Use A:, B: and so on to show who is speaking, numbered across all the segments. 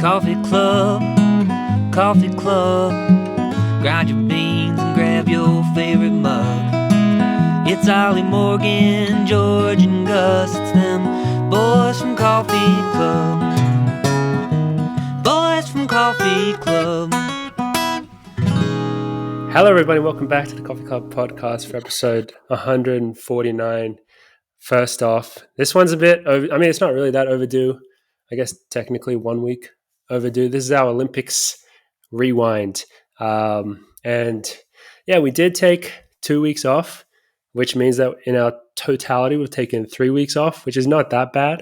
A: Coffee Club, Coffee Club. Grind your beans and grab your favorite mug. It's Ollie, Morgan, George, and Gus. It's them boys from Coffee Club. Boys from Coffee Club.
B: Hello, everybody. Welcome back to the Coffee Club podcast for episode 149. First off, this one's a bit it's not really that overdue. I guess technically 1 week overdue. This is our Olympics rewind. And we did take 2 weeks off, which means that in our totality, we've taken 3 weeks off, which is not that bad.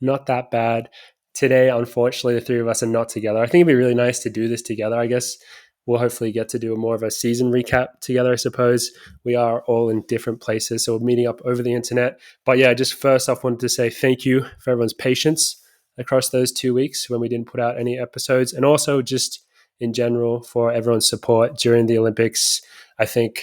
B: Not that bad. Today, unfortunately, the three of us are not together. I think it'd be really nice to do this together. I guess we'll hopefully get to do more of a season recap together, I suppose. We are all in different places, so we're meeting up over the internet. But yeah, just first off, wanted to say thank you for everyone's patience across those 2 weeks when we didn't put out any episodes, and also just in general for everyone's support during the Olympics. I think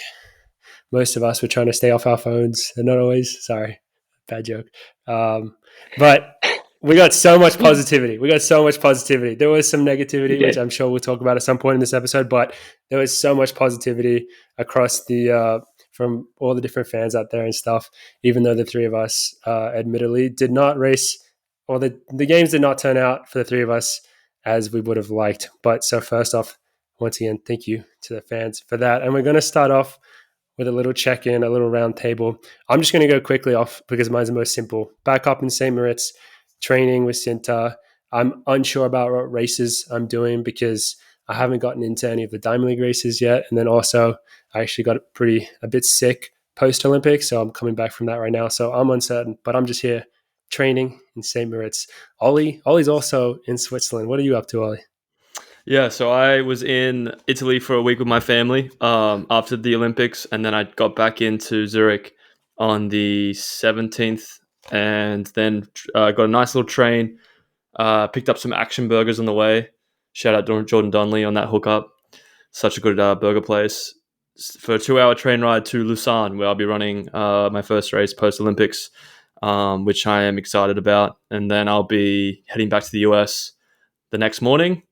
B: most of us were trying to stay off our phones, and not always. Sorry, bad joke. But we got so much positivity. There was some negativity, which I'm sure we'll talk about at some point in this episode, but there was so much positivity across the from all the different fans out there and stuff, even though the three of us admittedly did not race, or the games did not turn out for the three of us as we would have liked. But so first off, once again, thank you to the fans for that. And we're going to start off with a little check-in, a little round table. I'm just going to go quickly off because mine's the most simple. Back up in St. Moritz, training with Cinta. I'm unsure about what races I'm doing because I haven't gotten into any of the Diamond League races yet. And then also I actually got a bit sick post-Olympics, so I'm coming back from that right now. So I'm uncertain, but I'm just here training in St. Moritz. Ollie's also in Switzerland. What are you up to, Ollie?
C: Yeah, so I was in Italy for a week with my family after the Olympics, and then I got back into Zurich on the 17th, and then got a nice little train, picked up some action burgers on the way. Shout out Jordan Donnelly on that hookup. Such a good burger place. For a 2-hour train ride to Lausanne, where I'll be running my first race post-Olympics, which I am excited about. And then I'll be heading back to the US the next morning,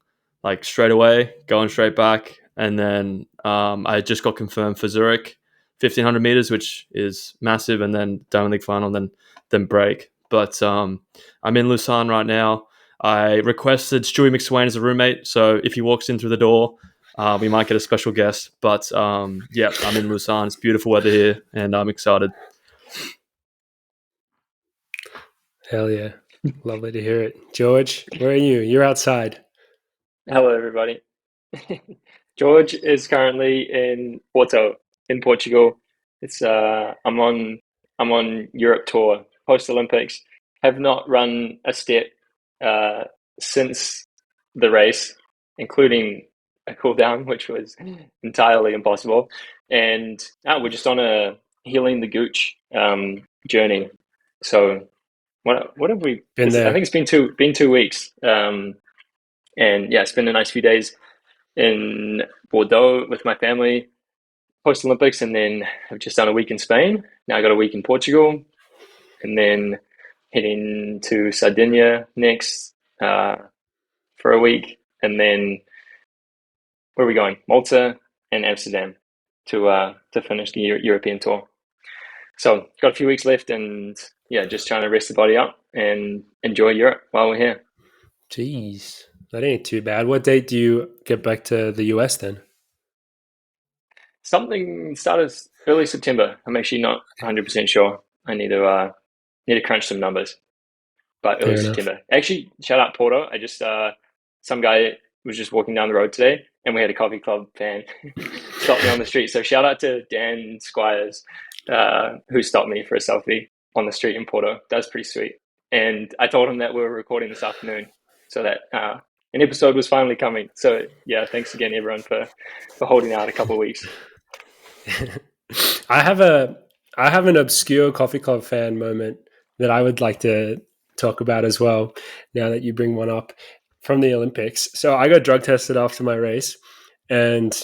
C: like straight away, going straight back. And then I just got confirmed for Zurich, 1,500 meters, which is massive, and then Diamond League final, then break. But I'm in Lausanne right now. I requested Stewie McSwain as a roommate, so if he walks in through the door, we might get a special guest. But I'm in Lausanne. It's beautiful weather here, and I'm excited.
B: Hell yeah. Lovely to hear it. George, where are you? You're outside.
D: Hello, everybody. George is currently in Porto, in Portugal. It's I'm on Europe tour post Olympics. Have not run a step since the race, including a cool down, which was entirely impossible. And we're just on a healing the gooch journey. So what have we
B: been there?
D: I think it's been 2 weeks. And yeah, spent a nice few days in Bordeaux with my family post Olympics, and then I've just done a week in Spain. Now I got a week in Portugal, and then heading to Sardinia next for a week, and then where are we going? Malta and Amsterdam to finish the European tour. So got a few weeks left, and yeah, just trying to rest the body up and enjoy Europe while we're here.
B: Jeez. That ain't too bad. What date do you get back to the US then?
D: Something started early September. I'm actually not 100% sure. I need to crunch some numbers. But early September. Actually, shout out Porto. I just some guy was just walking down the road today, and we had a coffee club fan stop me on the street. So shout out to Dan Squires, who stopped me for a selfie on the street in Porto. That was pretty sweet. And I told him that we were recording this afternoon, so that an episode was finally coming. So yeah, thanks again, everyone, for holding out a couple of weeks.
B: I have an obscure coffee club fan moment that I would like to talk about as well, now that you bring one up from the Olympics. So I got drug tested after my race, and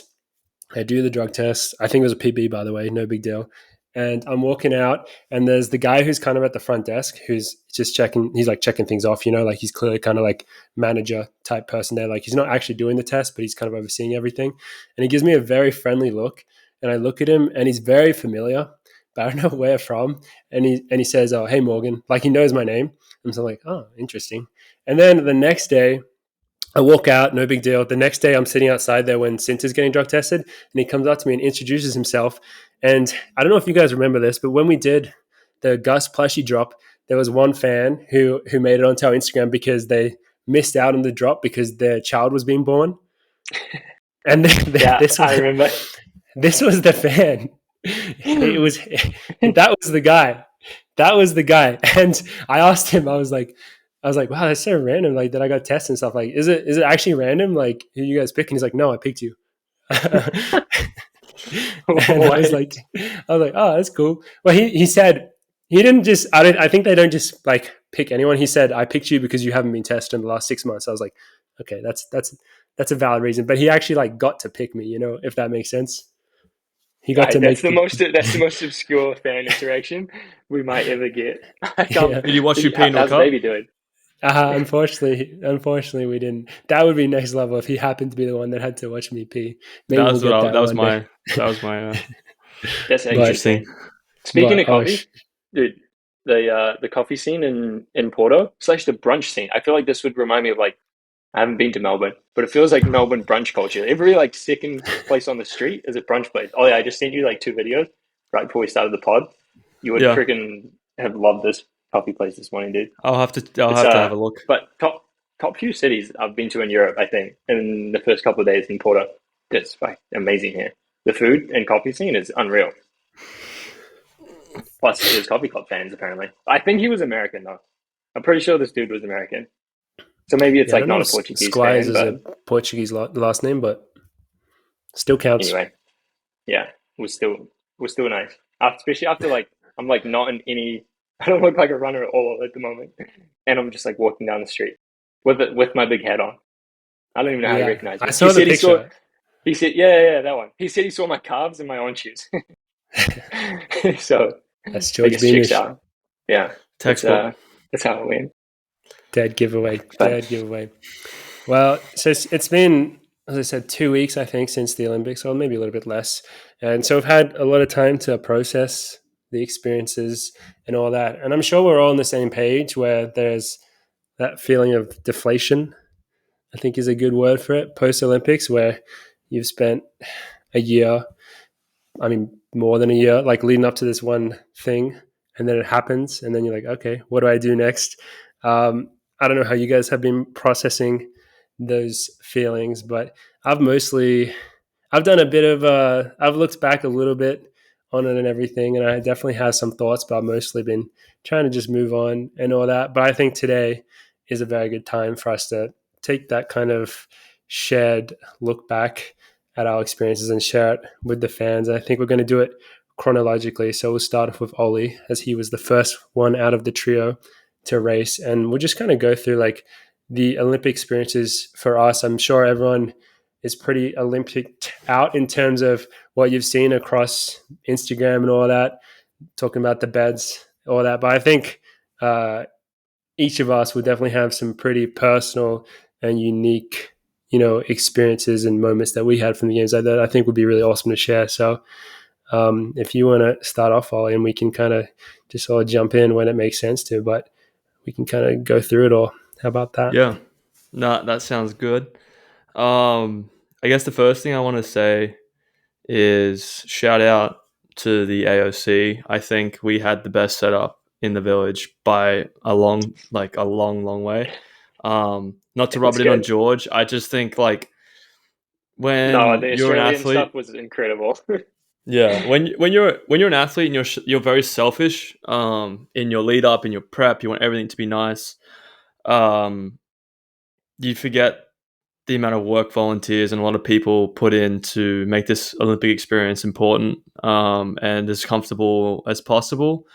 B: I do the drug test. I think it was a PB, by the way, no big deal. And I'm walking out, and there's the guy who's kind of at the front desk who's just checking. He's like checking things off, like he's clearly kind of like manager type person there. Like he's not actually doing the test, but he's kind of overseeing everything. And he gives me a very friendly look, and I look at him, and he's very familiar, but I don't know where from. And he says, "Oh, hey Morgan," like he knows my name. And so I'm like, "Oh, interesting." And then the next day, I walk out, no big deal. The next day, I'm sitting outside there when Sinter's getting drug tested, and he comes up to me and introduces himself. And I don't know if you guys remember this, but when we did the Gus plushie drop, there was one fan who made it onto our Instagram because they missed out on the drop because their child was being born. And
D: I remember.
B: This was the fan. That was the guy. That was the guy. And I asked him, I was like, wow, that's so random. Like that I got tests and stuff. Like, is it actually random? Like, who you guys pick? And he's like, no, I picked you. And I was like, oh, that's cool. Well, he said he didn't just. I think they don't just like pick anyone. He said, I picked you because you haven't been tested in the last 6 months. I was like, okay, that's a valid reason. But he actually like got to pick me. If that makes sense. He got to
D: that's the most obscure fan interaction we might ever get.
C: Did you watch your pee?
D: How's baby doing?
B: Unfortunately, we didn't. That would be next level if he happened to be the one that had to watch me pee. Maybe
C: that was my.
D: That's interesting. Speaking of coffee, dude, the coffee scene in Porto / the brunch scene. I feel like this would remind me of like. I haven't been to Melbourne, but it feels like Melbourne brunch culture. Every like second place on the street is a brunch place. Oh yeah, I just sent you like 2 videos right before we started the pod. You would freaking have loved this coffee place this morning, dude.
C: I'll have to have a look.
D: But top few cities I've been to in Europe, I think, in the first couple of days in Porto. It's like amazing here. The food and coffee scene is unreal. Plus, there's coffee club fans apparently. I think he was American though. I'm pretty sure this dude was American. So maybe it's like not a Portuguese
B: Squires
D: fan,
B: is a Portuguese last name, but still counts.
D: Anyway, yeah, it was still nice. Especially after like I'm like not in any. I don't look like a runner at all at the moment, and I'm just like walking down the street with my big hat on. I don't even know how to recognize him.
B: I saw the picture.
D: He said, yeah, that one. He said he saw my calves and my own shoes. So
B: that's George Beamish.
D: Yeah,
C: textbook.
D: That's how it went.
B: Dead giveaway. Well, so it's been, as I said, 2 weeks, I think, since the Olympics, or maybe a little bit less. And so I've had a lot of time to process the experiences and all that. And I'm sure we're all on the same page where there's that feeling of deflation, I think is a good word for it, post-Olympics, where you've spent a year, more than a year, like leading up to this one thing. And then it happens. And then you're like, okay, what do I do next? I don't know how you guys have been processing those feelings, but I've done a bit of I've looked back a little bit on it and everything, and I definitely have some thoughts, but I've mostly been trying to just move on and all that. But I think today is a very good time for us to take that kind of shared look back at our experiences and share it with the fans. And I think we're going to do it chronologically. So we'll start off with Ollie, as he was the first one out of the trio to race, and we'll just kind of go through like the Olympic experiences for us. I'm sure everyone is pretty Olympic out in terms of what you've seen across Instagram and all that, talking about the beds, all that. But I think each of us will definitely have some pretty personal and unique, experiences and moments that we had from the games that I think would be really awesome to share. So if you want to start off, Ollie, and we can kind of just all jump in when it makes sense to, but we can kind of go through it all. How about that?
C: Yeah. No, that sounds good. I guess the first thing I want to say is shout out to the AOC. I think we had the best setup in the village by a long way. Not to rub it in on George. I just think like when
D: the
C: you're an
D: Australian
C: athlete,
D: stuff was incredible.
C: yeah, when you're an athlete and you're very selfish in your lead up, in your prep, you want everything to be nice. You forget the amount of work volunteers and a lot of people put in to make this Olympic experience important and as comfortable as possible.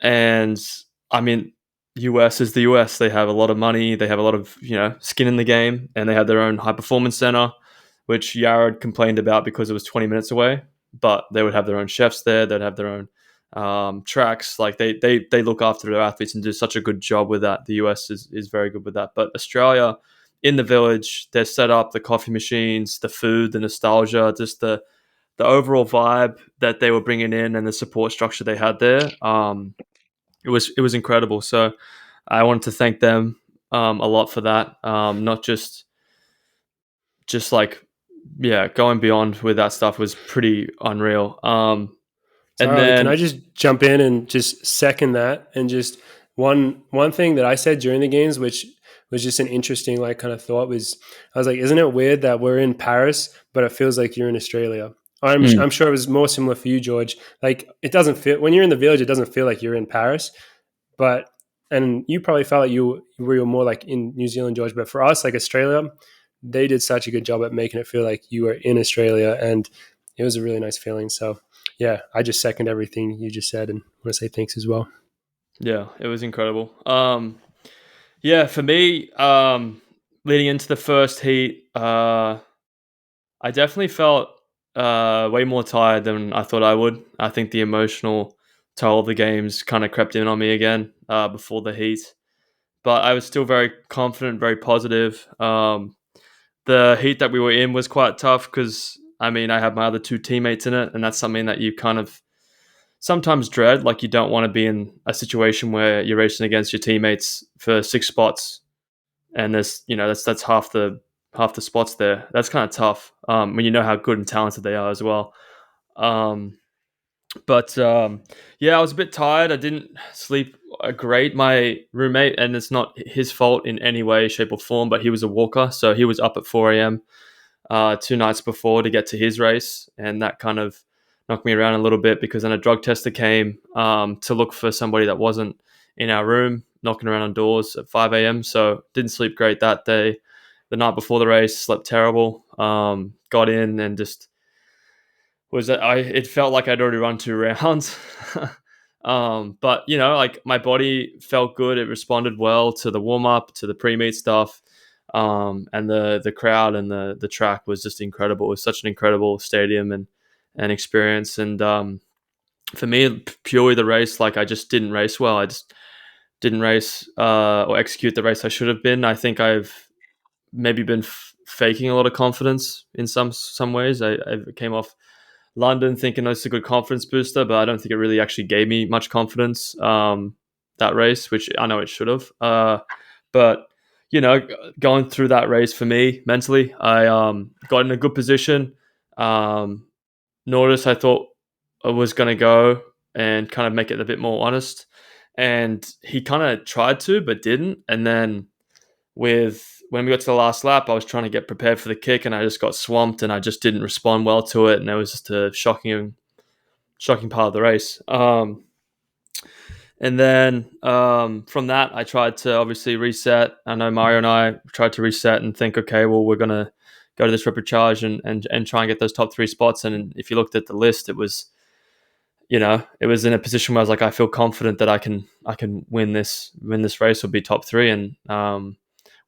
C: And US is the US. They have a lot of money. They have a lot of skin in the game, and they have their own high performance center, which Yared complained about because it was 20 minutes away. but they would have their own chefs there. They'd have their own tracks. Like they look after their athletes and do such a good job with that. The US is very good with that. But Australia, in the village, they're set up, the coffee machines, the food, the nostalgia, just the overall vibe that they were bringing in and the support structure they had there. It was incredible. So I wanted to thank them a lot for that. Not just like, yeah, going beyond with that stuff was pretty unreal. And
B: Sorry, can I
C: then
B: just jump in and just second that? And just one thing that I said during the games, which was just an interesting like kind of thought, was I was like, isn't it weird that we're in Paris, but it feels like you're in Australia? I'm sure it was more similar for you, George. Like it doesn't feel when you're in the village, it doesn't feel like you're in Paris, but and you probably felt like you were more like in New Zealand, George. But for us, like Australia, they did such a good job at making it feel like you were in Australia, and it was a really nice feeling. So yeah, I just second everything you just said and want to say thanks as well.
C: yeah, it was incredible. Yeah, for me, leading into the first heat, I definitely felt way more tired than I thought I would. I think the emotional toll of the games kind of crept in on me again before the heat, but I was still very confident, very positive. The heat that we were in was quite tough because I mean I had my other two teammates in it, and that's something that you kind of sometimes dread. Like you don't want to be in a situation where you're racing against your teammates for 6 spots, and there's that's half the spots there. That's kind of tough when you know how good and talented they are as well. Um, but yeah, I was a bit tired. I didn't sleep great. My roommate, and it's not his fault in any way, shape, or form, but he was a walker, so he was up at 4 a.m. 2 nights before to get to his race, and that kind of knocked me around a little bit because then a drug tester came to look for somebody that wasn't in our room, knocking around on doors at 5 a.m. So didn't sleep great that day. The night before the race, slept terrible. Got in and just it felt like I'd already run 2 rounds. But like my body felt good. It responded well to the warm up, to the pre-meet stuff. And the crowd and the track was just incredible. It was such an incredible stadium and experience. And for me, purely the race, like I just didn't race well. I just didn't race or execute the race I should have been. I think I've maybe been faking a lot of confidence in some ways. I came off London thinking it's a good confidence booster, but I don't think it really actually gave me much confidence that race, which I know it should have. But going through that race for me mentally, I got in a good position. Noticed I thought I was going to go and kind of make it a bit more honest, and he kind of tried to but didn't. And then when we got to the last lap, I was trying to get prepared for the kick, and I just got swamped, and I just didn't respond well to it, and it was just a shocking part of the race. And then from that, I tried to obviously reset. I know Mario and I tried to reset and think, okay, well, we're gonna go to this repechage and try and get those top 3 spots. And if you looked at the list, it was it was in a position where I was like, I feel confident that I can win this race or be top 3. And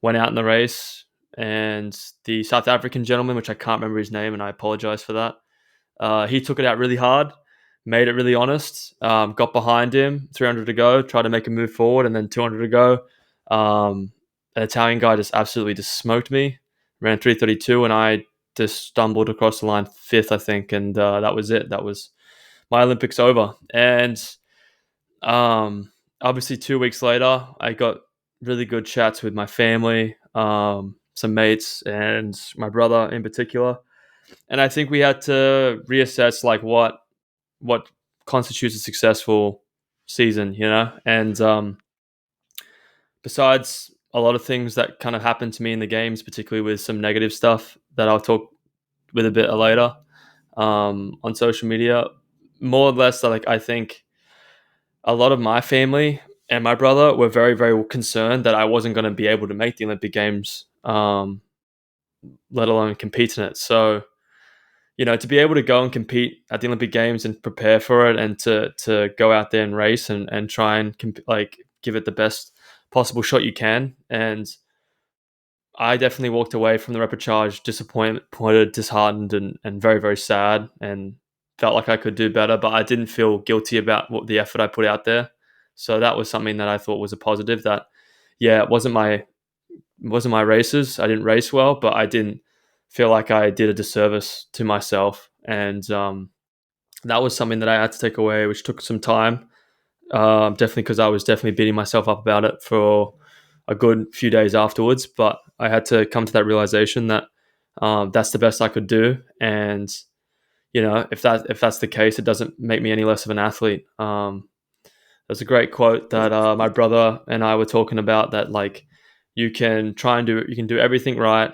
C: went out in the race, and the South African gentleman, which I can't remember his name, and I apologize for that. He took it out really hard, made it really honest, got behind him, 300 to go, tried to make a move forward, and then 200 to go. An Italian guy just absolutely just smoked me, ran 3:32, and I just stumbled across the line 5th, I think, and that was it. That was my Olympics over. And obviously 2 weeks later, I got really good chats with my family, some mates, and my brother in particular. And I think we had to reassess like what constitutes a successful season, And besides a lot of things that kind of happened to me in the games, particularly with some negative stuff that I'll talk with a bit later on social media, more or less, like I think a lot of my family and my brother were very, very concerned that I wasn't going to be able to make the Olympic Games, let alone compete in it. So, to be able to go and compete at the Olympic Games and prepare for it, and to go out there and race and try and give it the best possible shot you can. And I definitely walked away from the repechage disappointed, disheartened, and very, very sad, and felt like I could do better, but I didn't feel guilty about what the effort I put out there. So that was something that I thought was a positive. That yeah, it wasn't my races. I didn't race well, but I didn't feel like I did a disservice to myself, and that was something that I had to take away, which took some time. Definitely because I was definitely beating myself up about it for a good few days afterwards. But I had to come to that realization that that's the best I could do, and if that's the case, it doesn't make me any less of an athlete. There's a great quote that my brother and I were talking about, that like you can do everything right,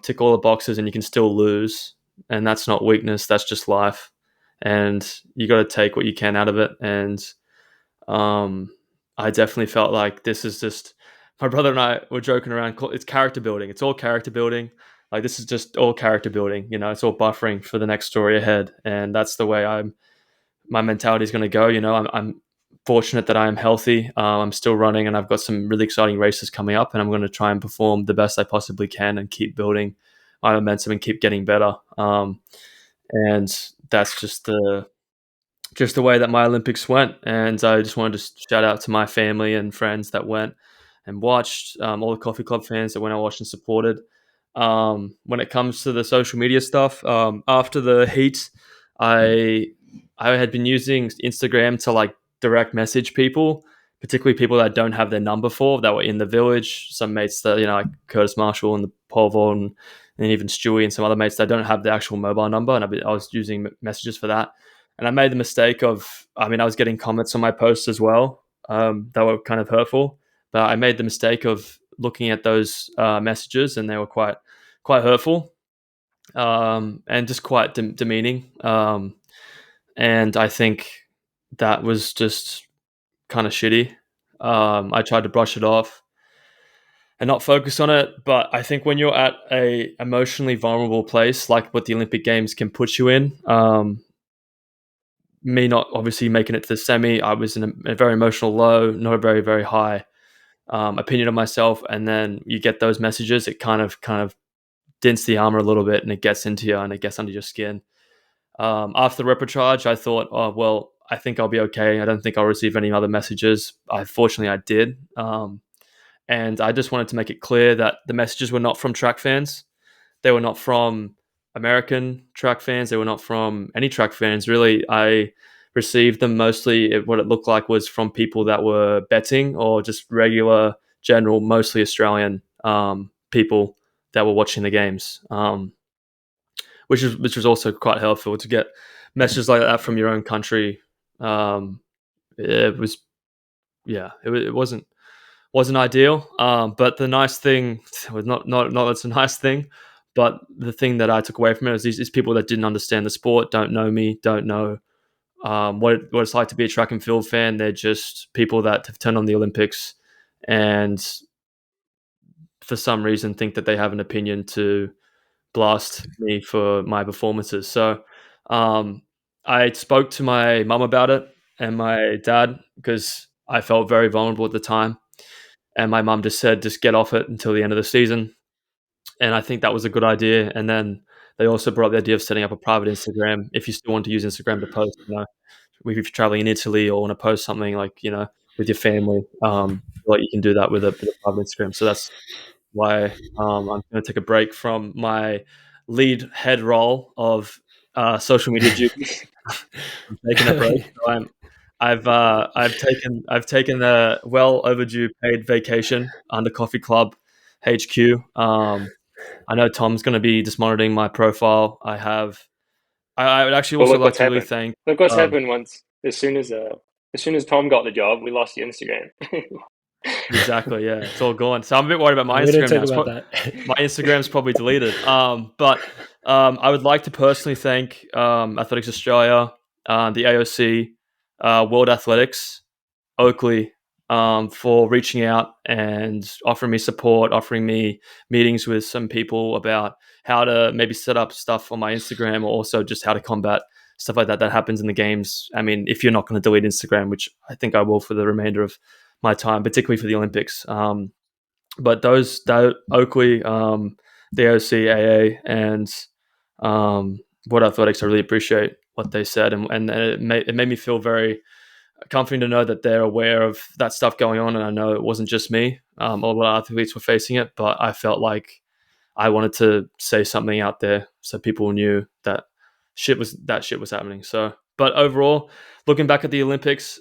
C: tick all the boxes, and you can still lose, and that's not weakness, that's just life, and you got to take what you can out of it. And um, I definitely felt like this is just, my brother and I were joking around. It's character building. It's all character building. Like this is just all character building. It's all buffering for the next story ahead, and that's the way my mentality is going to go. I'm fortunate that I am healthy. I'm still running, and I've got some really exciting races coming up, and I'm going to try and perform the best I possibly can and keep building my momentum and keep getting better. And that's just the way that my Olympics went. And I just wanted to shout out to my family and friends that went and watched, all the Coffee Club fans that went and watched and supported. When it comes to the social media stuff, after the heat, I I had been using Instagram to like direct message people, particularly people that I don't have their number for, that were in the village. Some mates that like Curtis Marshall and the Paul Vaughan, and even Stewie and some other mates that don't have the actual mobile number, and I was using messages for that. And I made the mistake of, I mean, I was getting comments on my posts as well, that were kind of hurtful, but I made the mistake of looking at those messages, and they were quite hurtful, and just quite demeaning. And I think that was just kind of shitty. I tried to brush it off and not focus on it, but I think when you're at a emotionally vulnerable place like what the Olympic Games can put you in, me not obviously making it to the semi, I was in a very emotional low, not a very very high opinion of myself, and then you get those messages, it kind of dents the armor a little bit, and it gets into you and it gets under your skin. After the reportage, I thought, oh well, I think I'll be okay. I don't think I'll receive any other messages. Fortunately, I did, and I just wanted to make it clear that the messages were not from track fans. They were not from American track fans. They were not from any track fans, really. I received them mostly. What it looked like was from people that were betting, or just regular, general, mostly Australian people that were watching the games, which was also quite helpful to get messages like that from your own country. It was, yeah, it wasn't ideal. But the nice thing was not that's a nice thing, but the thing that I took away from it is these people that didn't understand the sport, don't know me, don't know what it's like to be a track and field fan. They're just people that have turned on the Olympics, and for some reason think that they have an opinion to blast me for my performances. So I spoke to my mum about it and my dad, because I felt very vulnerable at the time. And my mum just said, just get off it until the end of the season. And I think that was a good idea. And then they also brought up the idea of setting up a private Instagram if you still want to use Instagram to post. If you're traveling in Italy or want to post something like with your family, like you can do that with a private Instagram. So that's why I'm going to take a break from my lead head role of social media duties. I'm taking a break. So I've taken a well overdue paid vacation under Coffee Club HQ. I know Tom's going to be just monitoring my profile. I would actually
D: Well,
C: also
D: look
C: like
D: what's
C: to really
D: happened.
C: thank.
D: Look what's happened once. As soon as Tom got the job, we lost the Instagram.
C: Exactly, yeah, it's all gone. So I'm a bit worried about my
B: We didn't
C: Instagram now.
B: talk about that.
C: My Instagram's probably deleted. But I would like to personally thank Athletics Australia, the AOC, World Athletics, Oakley, for reaching out and offering me support, offering me meetings with some people about how to maybe set up stuff on my Instagram, or also just how to combat stuff like that happens in the games. I mean, if you're not going to delete Instagram, which I think I will for the remainder of my time, particularly for the Olympics. But that Oakley, the OCAA, and World Athletics, I really appreciate what they said, and it made me feel very comforting to know that they're aware of that stuff going on, and I know it wasn't just me. All the athletes were facing it, but I felt like I wanted to say something out there so people knew that shit was happening. So, but overall, looking back at the Olympics,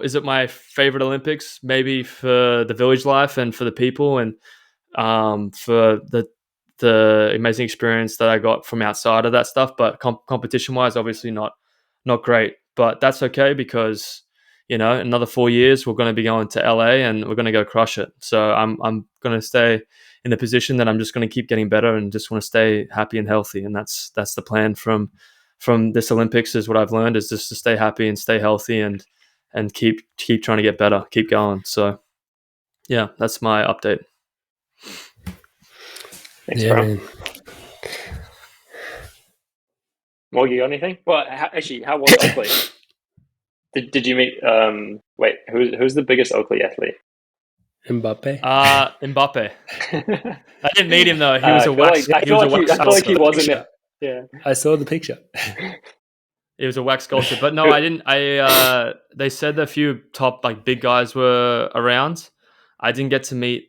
C: is it my favorite Olympics? Maybe for the village life and for the people, and for the amazing experience that I got from outside of that stuff. But competition wise, obviously not great. But that's okay because another 4 years we're going to be going to LA and we're going to go crush it. So I'm going to stay in the position that I'm just going to keep getting better and just want to stay happy and healthy. And that's the plan from this Olympics. Is what I've learned is just to stay happy and stay healthy and keep trying to get better, keep going. So yeah, that's my update.
D: Thanks,
B: Yeah,
D: bro.
B: man.
D: Well, you got anything? Well, how was Oakley? Did you meet? Wait, who's the biggest Oakley athlete?
B: Mbappe.
C: Mbappe. I didn't meet him though. He was a
D: I
C: wax.
D: feel like he wasn't
B: picture.
D: Yeah.
B: I saw the picture.
C: It was a wax sculpture, but no, I didn't. They said a few top big guys were around. I didn't get to meet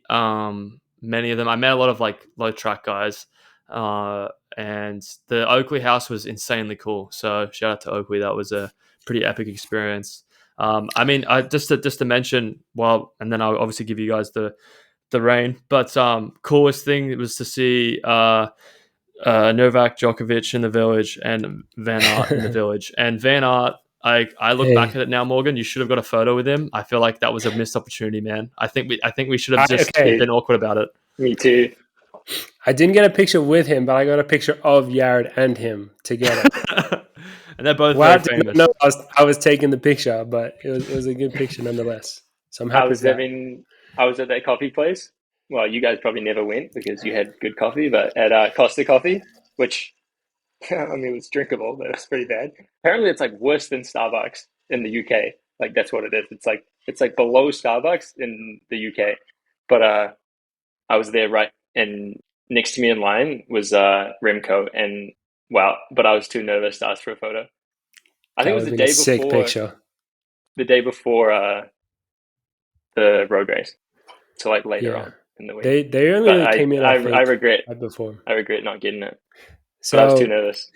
C: many of them. I met a lot of low track guys, and the Oakley house was insanely cool. So shout out to Oakley. That was a pretty epic experience. I mean, just to mention, and then I'll obviously give you guys the rain. But coolest thing was to see Novak Djokovic in the village and Van Aert in the village. And Van Aert, I look back at it now, Morgan. You should have got a photo with him. I feel like that was a missed opportunity, man. I think we should have just been awkward about it.
D: Me too.
B: I didn't get a picture with him, but I got a picture of Yared and him together.
C: And they're both
B: Well,
C: very famous.
B: No, I was taking the picture, but it was a good picture nonetheless. So I'm happy with that.
D: I was at that coffee place. Well, you guys probably never went because you had good coffee, but at Costa Coffee, which I mean, it was drinkable, but it was pretty bad. Apparently, it's worse than Starbucks in the UK. That's what it is. It's below Starbucks in the UK. But I was there, right, and next to me in line was Remco, and wow, but I was too nervous to ask for a photo. I think it was the day before.
B: Sick picture.
D: The day before the road race, so later on in the week.
B: They only came in.
D: I regret
B: right before.
D: I regret not getting it.
B: So
D: I was too nervous.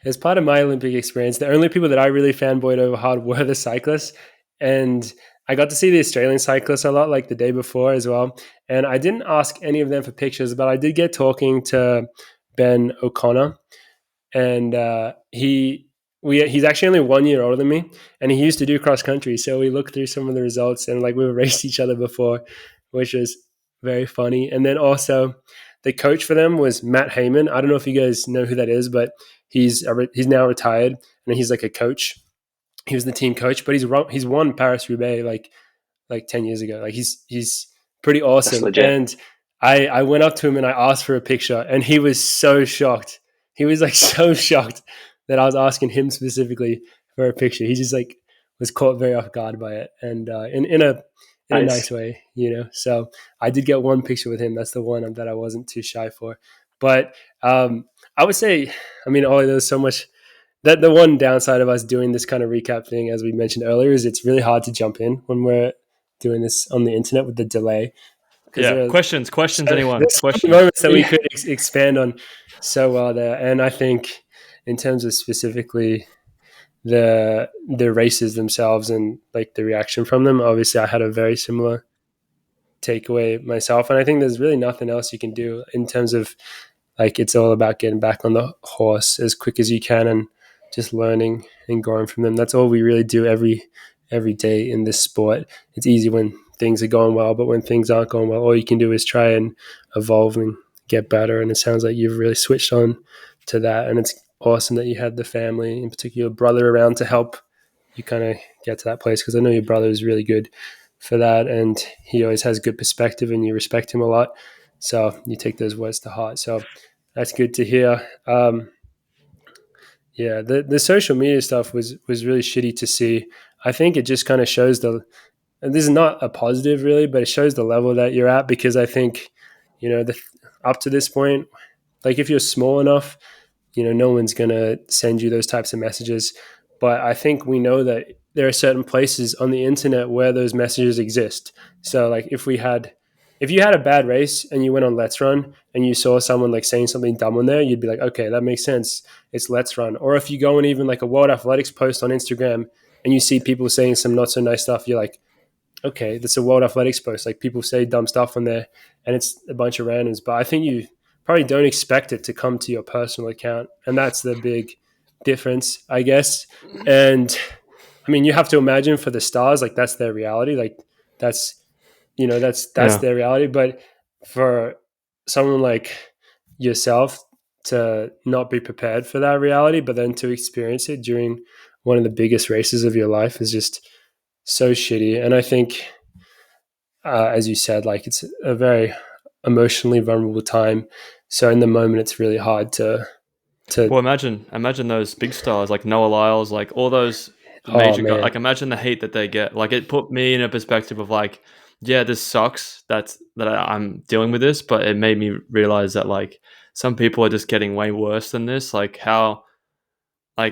B: As part of my Olympic experience, the only people that I really fanboyed over hard were the cyclists, and I got to see the Australian cyclists a lot, the day before as well. And I didn't ask any of them for pictures, but I did get talking to Ben O'Connor, and he's actually only 1 year older than me, and he used to do cross country. So we looked through some of the results, and we've raced each other before, which was very funny. And then also, the coach for them was Matt Heyman. I don't know if you guys know who that is, but he's now retired, and he's a coach. He was the team coach, but he's won Paris-Roubaix like 10 years ago. He's pretty awesome. And I went up to him and I asked for a picture, and he was so shocked. He was so shocked that I was asking him specifically for a picture. He just was caught very off guard by it, and in a nice way, So I did get one picture with him. That's the one that I wasn't too shy for. But I would say, I mean, Ollie, there's so much. That the one downside of us doing this kind of recap thing, as we mentioned earlier, is it's really hard to jump in when we're doing this on the internet with the delay.
C: Yeah, questions, anyone?
B: There's
C: questions.
B: Moments that we could expand on so well there, and I think in terms of specifically the races themselves and the reaction from them, obviously I had a very similar takeaway myself, and I think there's really nothing else you can do in terms of it's all about getting back on the horse as quick as you can and just learning and growing from them. That's all we really do every day in this sport. It's easy when things are going well, but when things aren't going well, all you can do is try and evolve and get better. And it sounds like you've really switched on to that. And it's awesome that you had the family, in particular your brother, around to help you kind of get to that place, because I know your brother is really good for that, and he always has good perspective and you respect him a lot. So you take those words to heart. So that's good to hear. Yeah, the social media stuff was really shitty to see. I think it just kind of shows and this is not a positive really, but it shows the level that you're at, because I think, up to this point, if you're small enough, no one's going to send you those types of messages. But I think we know that there are certain places on the internet where those messages exist. So like if you had a bad race and you went on Let's Run and you saw someone like saying something dumb on there, you'd be like, okay, that makes sense. It's Let's Run. Or if you go on even like a World Athletics post on Instagram and you see people saying some not so nice stuff, you're like, okay, that's a World Athletics post. Like people say dumb stuff on there and it's a bunch of randoms. But I think you probably don't expect it to come to your personal account. And that's the big difference, I guess. And I mean, you have to imagine for the stars, like that's their reality. Like that's their reality. But for someone like yourself to not be prepared for that reality, but then to experience it during one of the biggest races of your life is just so shitty. And I think, as you said, like it's a very emotionally vulnerable time. So in the moment, it's really hard to.
C: Well, imagine those big stars like Noah Lyles, like all those major guys. Like imagine the hate that they get. Like it put me in a perspective of like, yeah, this sucks that I'm dealing with this, but it made me realize that like some people are just getting way worse than this. Like how do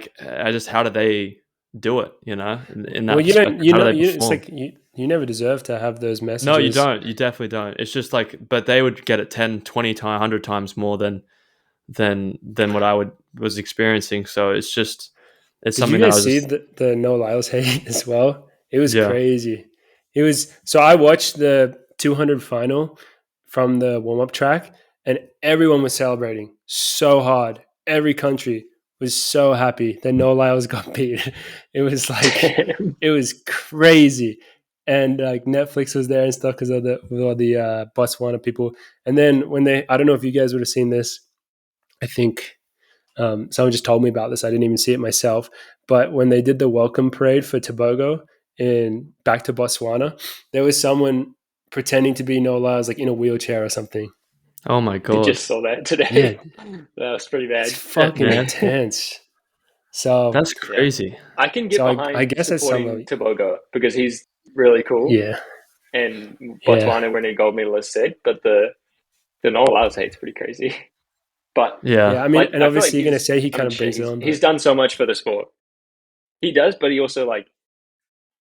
C: they do it? In that
B: well,
C: perspective, how do they perform?
B: it's like you never deserve to have those messages.
C: No, you don't. You definitely don't. It's just like, but they would get it 10, 20 times, 100 times more than what I was experiencing. So it's something that I was.
B: Did you guys see the Noah Lyles hate as well? It was crazy. It was so I watched the 200 final from the warm-up track and everyone was celebrating so hard. Every country was so happy that Noah Lyles got beat. It was like it was crazy. And like Netflix was there and stuff because of all the Botswana people. And then when I don't know if you guys would have seen this. I think someone just told me about this. I didn't even see it myself. But when they did the welcome parade for Tobago back to Botswana, there was someone pretending to be Noah Lyles, like in a wheelchair or something.
C: Oh my God.
D: I just saw that today. Yeah. That was pretty bad.
B: It's fucking intense. So
C: that's crazy.
D: Yeah. I can get behind
B: I guess
D: supporting Tobago because he's really cool.
B: Yeah.
D: And Botswana winning gold medalist said, but the Noah Lyles hate's pretty crazy. But
B: yeah, I mean, and obviously you're going to say he kind of brings it on.
D: He's done so much for the sport. He does, but he also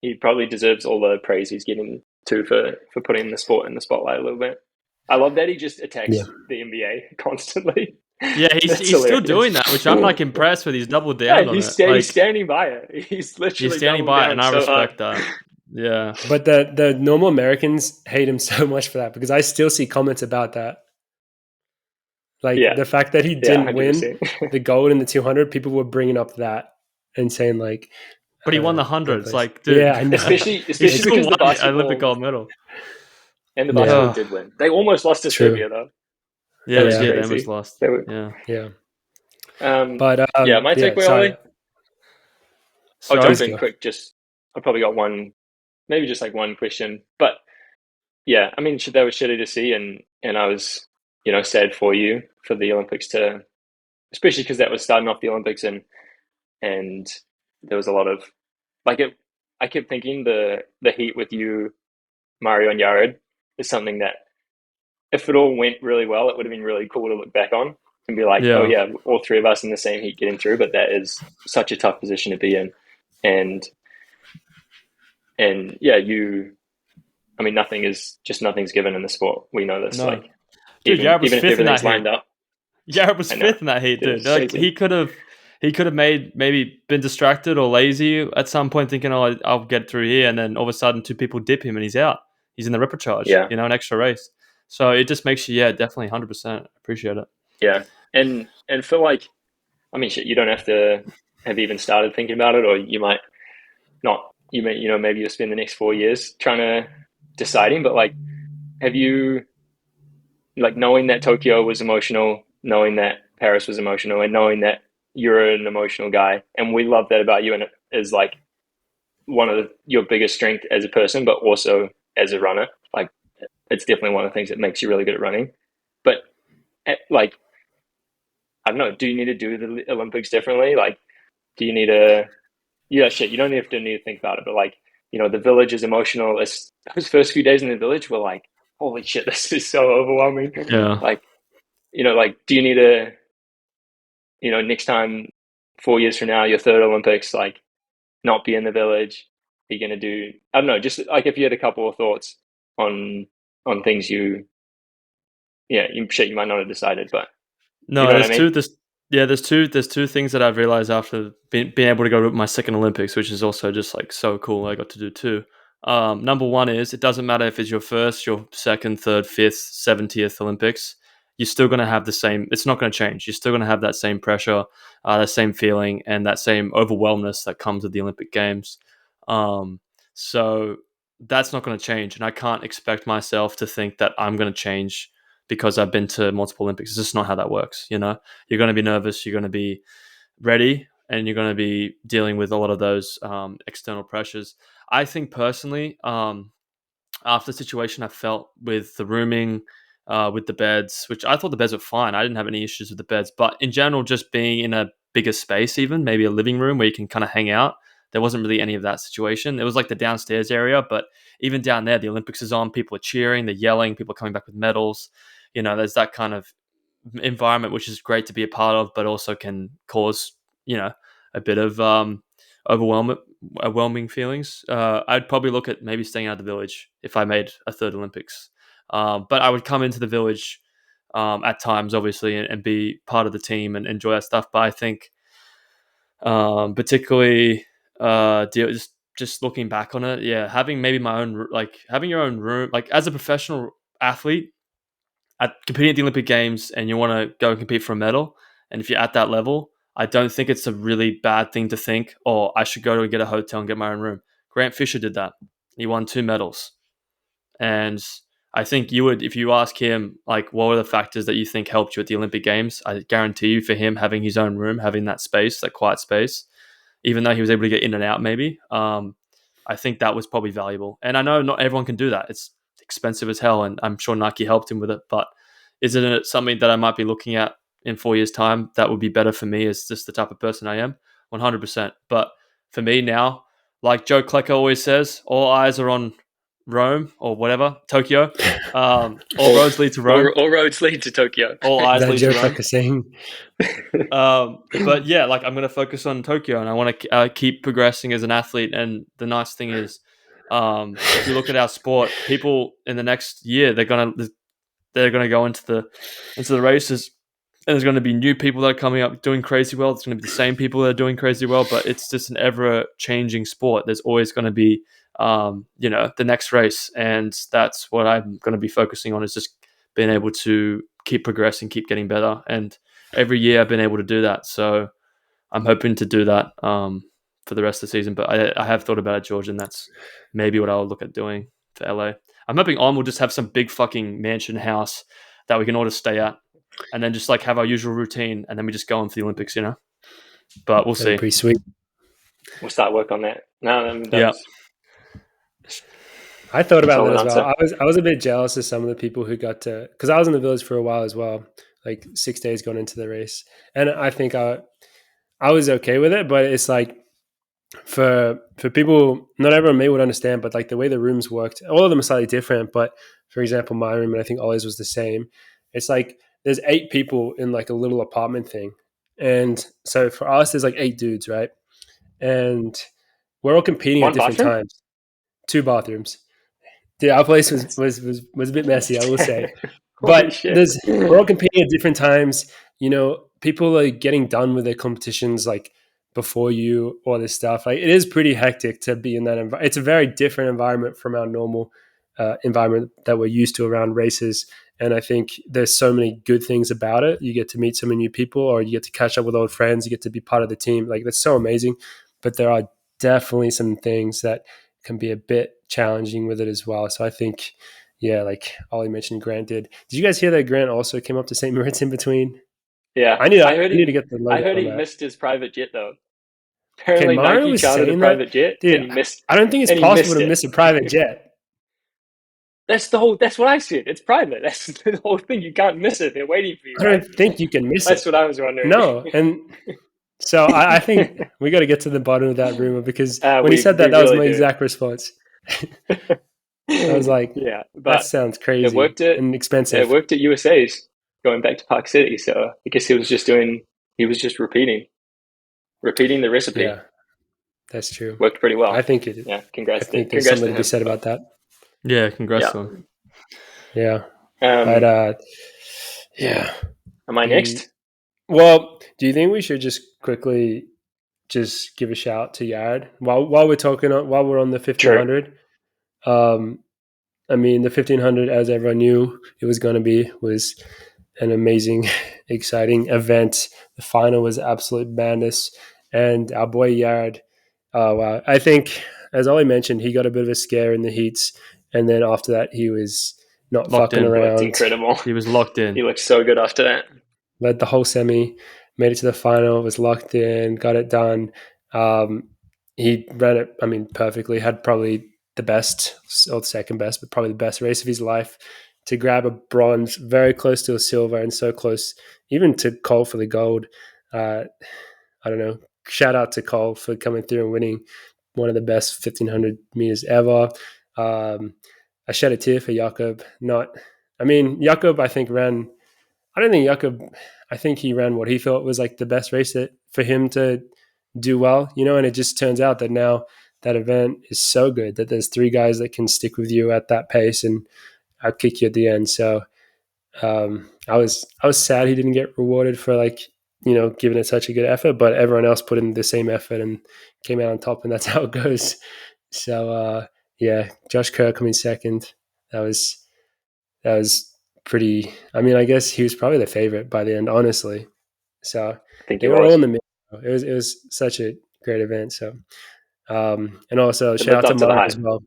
D: he probably deserves all the praise he's getting too for putting the sport in the spotlight a little bit. I love that he just attacks the NBA constantly.
C: Yeah, he's still doing that, which I'm like impressed with. He's doubled down on it.
D: He's standing by it. He's literally
C: standing by it, and I respect that. Yeah,
B: but the normal Americans hate him so much for that because I still see comments about that. Like the fact that he didn't win the gold in the 200, people were bringing up that and saying like,
C: but he won the 100s. Like, dude,
B: yeah, I know.
D: especially because the basketball
C: Olympic gold medal
D: and the basketball did win. They almost lost to Serbia though.
C: Yeah, they almost lost.
D: Yeah.
B: But
D: my takeaway, Ollie. I'll jump in quick. I probably got one, maybe just like one question, but yeah, I mean, that was shitty to see, and I was, sad for you for the Olympics especially because that was starting off the Olympics and there was a lot of I kept thinking the heat with you, Mario and Jared is something that if it all went really well, it would have been really cool to look back on and be like, oh yeah, all three of us in the same heat getting through, but that is such a tough position to be in. And yeah, nothing's given in the sport. We know this.
C: No. Dude, Jared was fifth in that heat. Jared was fifth in that heat, dude. Like, he could have maybe been distracted or lazy at some point, thinking, "Oh, I'll get through here," and then all of a sudden, two people dip him and he's out. He's in the repechage. An extra race. So it just makes you, definitely 100% appreciate it.
D: Yeah, and feel like, I mean, shit, you don't have to have even started thinking about it, or you might not. Maybe you'll spend the next 4 years trying to deciding, but like, have you? Like knowing that Tokyo was emotional, knowing that Paris was emotional, and knowing that you're an emotional guy, and we love that about you, and it is like one of your biggest strength as a person, but also as a runner. Like it's definitely one of the things that makes you really good at running. But like, I don't know, do you need to do the Olympics differently? Like, do you need to? Yeah, shit. You don't have to think about it, but like, the village is emotional. Those first few days in the village were like, holy shit, this is so overwhelming.
C: Yeah.
D: Like, do you need to next time, 4 years from now, your third Olympics, like not be in the village? Are you going to do, I don't know, just like if you had a couple of thoughts on things you might not have decided, but you
C: No,
D: know what I mean?
C: there's two things that I've realized after being able to go to my second Olympics, which is also just like so cool. I got to do two. Number one is it doesn't matter if it's your first, your second, third, fifth, 70th Olympics. You're still going to have the same. It's not going to change. You're still going to have that same pressure, that same feeling, and that same overwhelmness that comes with the Olympic Games. So that's not going to change, and I can't expect myself to think that I'm going to change because I've been to multiple Olympics. It's just not how that works. You're going to be nervous. You're going to be ready, and you're going to be dealing with a lot of those external pressures. I think personally, after the situation I felt with the rooming, with the beds, which I thought the beds were fine. I didn't have any issues with the beds, but in general, just being in a bigger space, even maybe a living room where you can kind of hang out. There wasn't really any of that situation. It was like the downstairs area, but even down there, the Olympics is on. People are cheering, they're yelling, people are coming back with medals. There's that kind of environment, which is great to be a part of, but also can cause, a bit of overwhelming feelings. I'd probably look at maybe staying out of the village if I made a third Olympics. But I would come into the village at times, obviously, and be part of the team and enjoy that stuff. But I think, particularly, just looking back on it, yeah, having maybe my own, like having your own room, like as a professional athlete, competing at the Olympic Games and you want to go and compete for a medal, and if you're at that level, I don't think it's a really bad thing to think, oh, I should go to get a hotel and get my own room. Grant Fisher did that. He won 2 medals. And I think you would, if you ask him, like, what were the factors that you think helped you at the Olympic Games? I guarantee you for him, having his own room, having that space, that quiet space, even though he was able to get in and out maybe, I think that was probably valuable. And I know not everyone can do that. It's expensive as hell, and I'm sure Nike helped him with it. But is it something that I might be looking at in 4 years' time that would be better for me as just the type of person I am? 100%. But for me now, like Joe Klecker always says, all eyes are on Rome or whatever, Tokyo. All roads lead to Rome.
D: All roads lead to Tokyo.
C: All eyes lead to Rome.
B: Like a saying.
C: But yeah, like I'm going to focus on Tokyo, and I want to keep progressing as an athlete. And the nice thing is, if you look at our sport, people in the next year they're gonna go into the races, and there's going to be new people that are coming up doing crazy well. It's going to be the same people that are doing crazy well, but it's just an ever changing sport. There's always going to be the next race, and that's what I'm going to be focusing on, is just being able to keep progressing, keep getting better. And every year I've been able to do that. So I'm hoping to do that for the rest of the season. But I have thought about it, George, and that's maybe what I'll look at doing for LA. I'm hoping On will just have some big fucking mansion house that we can all just stay at, and then just like have our usual routine, and then we just go on for the Olympics, But we'll see.
B: Pretty sweet.
D: We'll start work on that. No,
C: Yeah.
B: I thought about that
D: Solid
B: as well. I was a bit jealous of some of the people who got to, because I was in the village for a while as well, like 6 days going into the race, and I think I was okay with it. But it's like for people, not everyone may would understand, but like the way the rooms worked, all of them are slightly different. But for example, my room, and I think Ollie's was the same. It's like there's 8 people in like a little apartment thing, and so for us, there's like 8 dudes, right? And we're all competing at different times. 2 bathrooms. Dude, our place was a bit messy, I will say. But we're all competing at different times. People are getting done with their competitions like before you, all this stuff. Like it is pretty hectic to be in that environment. It's a very different environment from our normal environment that we're used to around races. And I think there's so many good things about it. You get to meet so many new people, or you get to catch up with old friends. You get to be part of the team. Like that's so amazing. But there are definitely some things that can be a bit challenging with it as well. So I think, yeah, like Ollie mentioned, Grant did. Did you guys hear that Grant also came up to St. Moritz in between?
D: Yeah,
B: I need to get the.
D: I heard he missed his private jet though. Apparently,
B: Mario
D: Nike
B: was
D: chartered a
B: saying
D: private jet,
B: dude,
D: and he missed.
B: I don't think it's possible to miss a private jet.
D: That's what I said. It's private. That's the whole thing. You can't miss it. They're waiting for you.
B: I don't think you can miss it.
D: That's what I was wondering.
B: No, and so I think we got to get to the bottom of that rumor, because when he said that was my exact response. I was like,
D: yeah, but
B: that sounds crazy and expensive.
D: It worked at USA's, going back to Park City. So I guess he was just doing he was just repeating the recipe.
B: Yeah, that's true.
D: Worked pretty well.
B: I think it.
D: Yeah,
B: I think there's
D: congrats
B: something
D: to
B: to be
D: him.
B: said about that.
C: Yeah, congrats
D: Yeah.
C: to him.
B: Yeah, but yeah.
D: Am I next?
B: Well, do you think we should just quickly just give a shout to Yard while we're on the 1500? I mean, the 1500, as everyone knew it was going to be, was an amazing, exciting event. The final was absolute madness, and our boy Yard. Wow, I think, as Ollie mentioned, he got a bit of a scare in the heats, and then after that, he was not
C: Locked
B: fucking
C: in.
D: It's
B: around.
D: incredible.
C: He was locked in.
D: He looked so good after that.
B: Led the whole semi, made it to the final, was locked in, got it done. He ran it, I mean, perfectly. Had probably the best, or the second best, but probably the best race of his life to grab a bronze, very close to a silver, and so close even to Cole for the gold. I don't know. Shout out to Cole for coming through and winning one of the best 1500 meters ever. I shed a tear for Jakob. Jakob, I think, ran. I don't think Jakob. I think he ran what he thought was like the best race for him to do well, and it just turns out that now that event is so good that there's three guys that can stick with you at that pace and outkick you at the end. So I was sad he didn't get rewarded for giving it such a good effort, but everyone else put in the same effort and came out on top, and that's how it goes. So yeah, Josh Kerr coming second. That was pretty. I mean, I guess he was probably the favorite by the end, honestly. So
D: I think
B: they
D: he
B: were all
D: was.
B: in the middle. It was such a great event. So and also
D: It
B: shout out
D: lived
B: to
D: up to the
B: Mario
D: hype.
B: as well.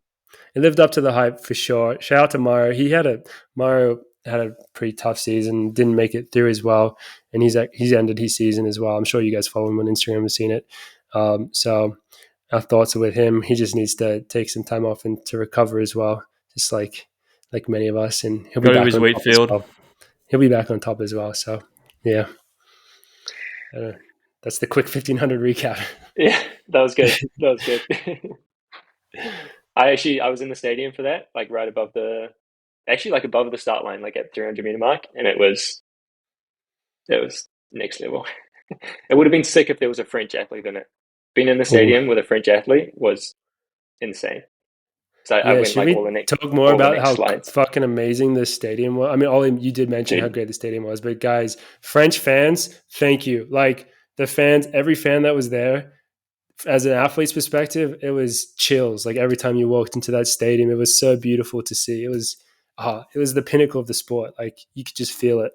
B: It lived up to the hype for sure. Shout out to Mario. Mario had a pretty tough season, didn't make it through as well, and he's ended his season as well. I'm sure you guys follow him on Instagram and seen it. So our thoughts are with him. He just needs to take some time off and to recover as well, just like many of us, and he'll be
C: Go to
B: back
C: his
B: on
C: wheat
B: top as
C: field.
B: well. He'll be back on top as well. So yeah, that's the quick 1500 recap.
D: Yeah, that was good. That was good. I was in the stadium for that, like right above above the start line, like at 300-meter mark, and it was next level. It would have been sick if there was a French athlete in it. Being in the stadium with a French athlete was insane. So I
B: Yeah,
D: went
B: should
D: like all
B: we
D: the next
B: talk more about
D: next
B: how
D: slides.
B: fucking amazing this stadium was? I mean, Ollie, you did mention
D: Dude.
B: how great the stadium was, but guys, French fans, thank you. Like the fans, every fan that was there, as an athlete's perspective, it was chills. Like every time you walked into that stadium, it was so beautiful to see. It was the pinnacle of the sport. Like you could just feel it.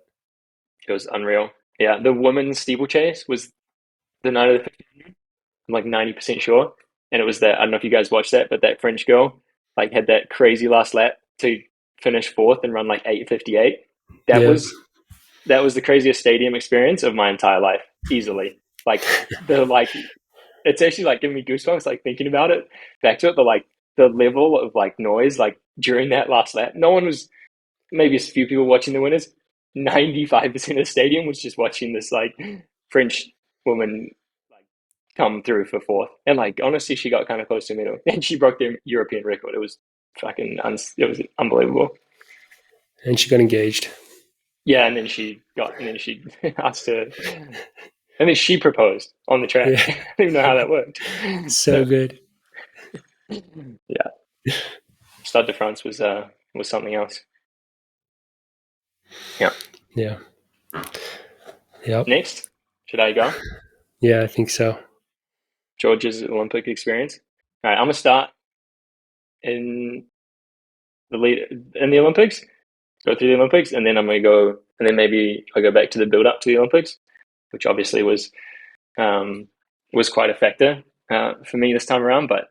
D: It was unreal. Yeah, the women's steeplechase was the night of the 1500. I'm like 90% sure. And it was that, I don't know if you guys watched that, but that French girl like had that crazy last lap to finish fourth and run like 8:58. That
B: Yeah.
D: was the craziest stadium experience of my entire life, easily. It's actually like giving me goosebumps like thinking about it back to it. The level of like noise like during that last lap. No one was, maybe a few people watching the winners. 95% of the stadium was just watching this like French woman like come through for fourth. And like honestly, she got kind of close to middle, and she broke their European record. It was it was unbelievable.
B: And she got engaged.
D: Yeah, and then she asked her, and then she proposed on the track.
B: Yeah.
D: I don't even know how that worked.
B: So good.
D: Yeah, Stade de France was something else. Yeah.
B: Yeah. Yep.
D: Next, should I go?
B: Yeah, I think so.
D: George's Olympic experience. All right, I'm gonna start in the Olympics. Go through the Olympics, and then I'm gonna go, and then maybe I'll go back to the build up to the Olympics, which obviously was quite a factor for me this time around. But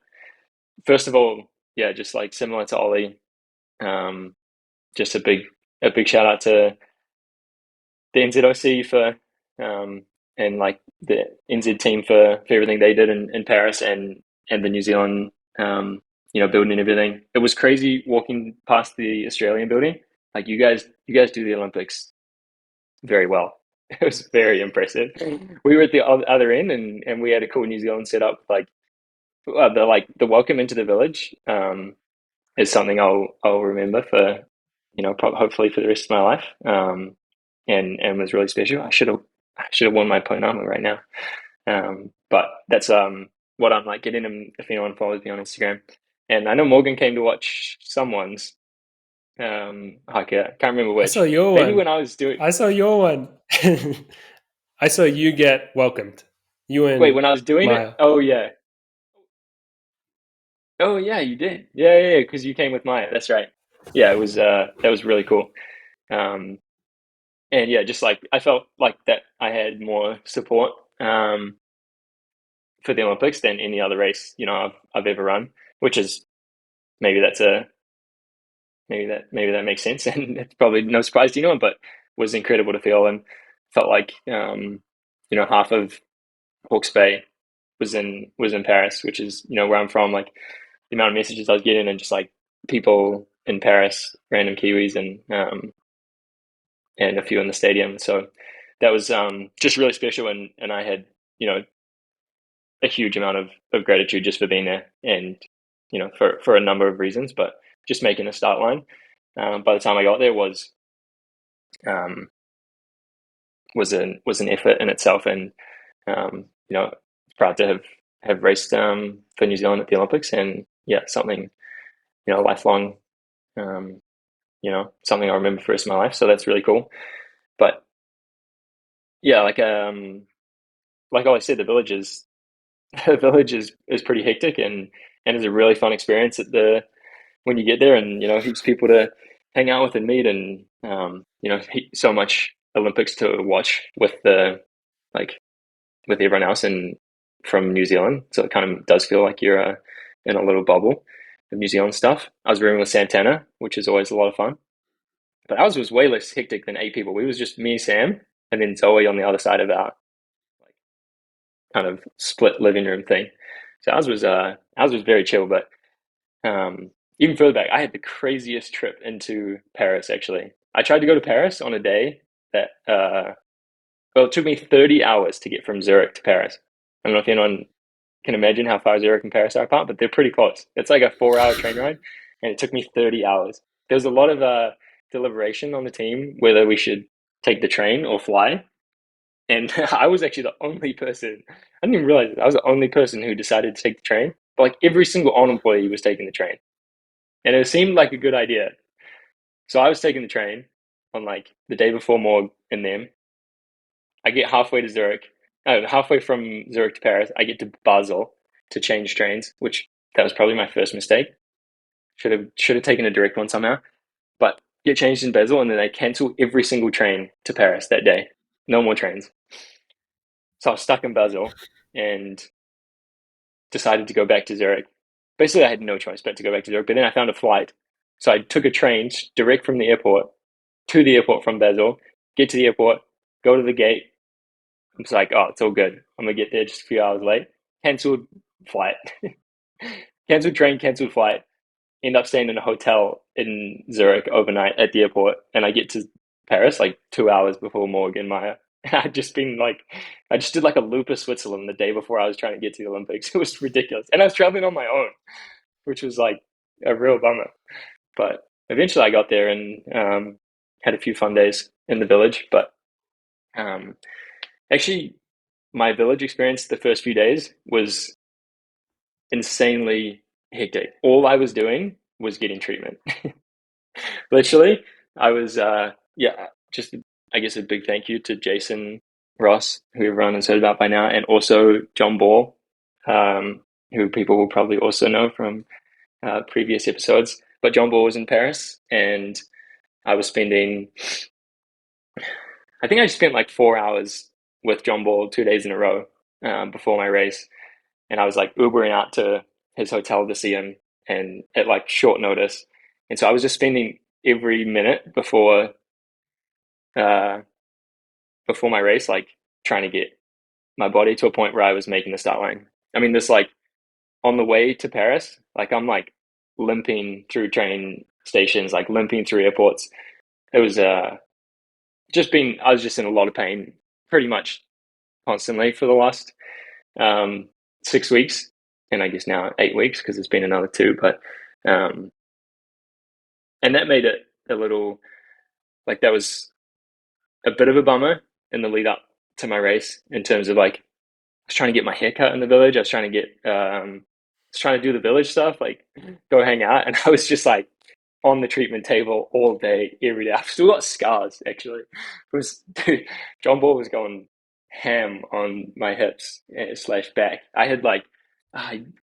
D: first of all, yeah, just like similar to Ollie, just a big shout out to the NZOC for and like the NZ team for everything they did in Paris and the New Zealand building and everything. It was crazy walking past the Australian building. Like you guys do the Olympics very well. It was very impressive. We were at the other end, and we had a cool New Zealand setup. Like the welcome into the village is something I'll remember for hopefully for the rest of my life. And was really special. I should have I should have worn my point armor right now. But that's what I'm like getting them if anyone follows me on Instagram. And I know Morgan came to watch someone's hiker. I can't remember
B: I
D: which.
B: saw your
D: Maybe
B: one.
D: when I was doing.
B: I saw your one. I saw you get welcomed. You
D: Wait,
B: and
D: when I was doing it?
B: Maya.
D: Oh yeah. Oh yeah, you did. Yeah, because you came with Maya. That's right. Yeah, it was that was really cool. Um, and yeah, just like I felt like that I had more support for the Olympics than any other race, I've ever run, which is maybe that's a maybe that makes sense, and it's probably no surprise to anyone, but was incredible to feel and felt like half of Hawke's Bay was in Paris, which is where I'm from. Like the amount of messages I was getting and just like people in Paris, random Kiwis, and a few in the stadium. So that was just really special, and I had a huge amount of gratitude just for being there, and for a number of reasons, but just making the start line. By the time I got there um, was an effort in itself, and proud to have raced for New Zealand at the Olympics, and yeah, something lifelong, something I remember for the rest of my life. So that's really cool. But yeah, like I said, the village is pretty hectic, and is a really fun experience when you get there, and heaps of people to hang out with and meet, and so much Olympics to watch like with everyone else and from New Zealand. So it kind of does feel like you're in a little bubble of New Zealand stuff. I was rooming with Santana, which is always a lot of fun. But ours was way less hectic than 8 people. We was just me, Sam, and then Zoe on the other side of our like kind of split living room thing. So ours was very chill. But even further back, I had the craziest trip into Paris. Actually, I tried to go to Paris on a day that well, it took me 30 hours to get from Zurich to Paris. I don't know if anyone can imagine how far Zurich and Paris are apart, but they're pretty close. It's like a 4 hour train ride, and it took me 30 hours. There was a lot of deliberation on the team whether we should take the train or fly. And I was actually the only person, I didn't even realize it, I was the only person who decided to take the train. But like every single on employee was taking the train. And it seemed like a good idea. So I was taking the train on like the day before Morg and them. I get halfway to Zurich, halfway from Zurich to Paris. I get to Basel to change trains, which that was probably my first mistake. Should have taken a direct one somehow, but get changed in Basel, and then they cancel every single train to Paris that day. No more trains. So I was stuck in Basel and decided to go back to Zurich. Basically, I had no choice but to go back to Zurich. But then I found a flight, so I took a train direct from the airport to the airport from Basel. Get to the airport, go to the gate. I'm just like, oh, it's all good. I'm gonna get there just a few hours late. Cancelled flight, cancelled train, cancelled flight. End up staying in a hotel in Zurich overnight at the airport, and I get to Paris like 2 hours before Morgan Maya. I'd just been like, I just did like a loop of Switzerland the day before I was trying to get to the Olympics. It was ridiculous, and I was traveling on my own, which was like a real bummer. But eventually, I got there and had a few fun days in the village. But um, actually, my village experience the first few days was insanely hectic. All I was doing was getting treatment. Literally, I was yeah, just I guess a big thank you to Jason Ross, who everyone has heard about by now, and also John Ball, um, who people will probably also know from previous episodes. But John Ball was in Paris, and I was spending, I think I spent like 4 hours with John Ball 2 days in a row before my race, and I was like Ubering out to his hotel to see him, and at like short notice, and so I was just spending every minute uh, before my race, like trying to get my body to a point where I was making the start line. I mean, this like on the way to Paris, like I'm like limping through train stations, like limping through airports. It was I was just in a lot of pain pretty much constantly for the last um, 6 weeks, and I guess now 8 weeks because it's been another two. But um, and that made it a little like that was a bit of a bummer in the lead up to my race in terms of like, I was trying to get my hair cut in the village. I was trying to do the village stuff, like go hang out. And I was just like on the treatment table all day, every day. I've still got scars actually. It was, dude, John Ball was going ham on my hips slash back. I had like,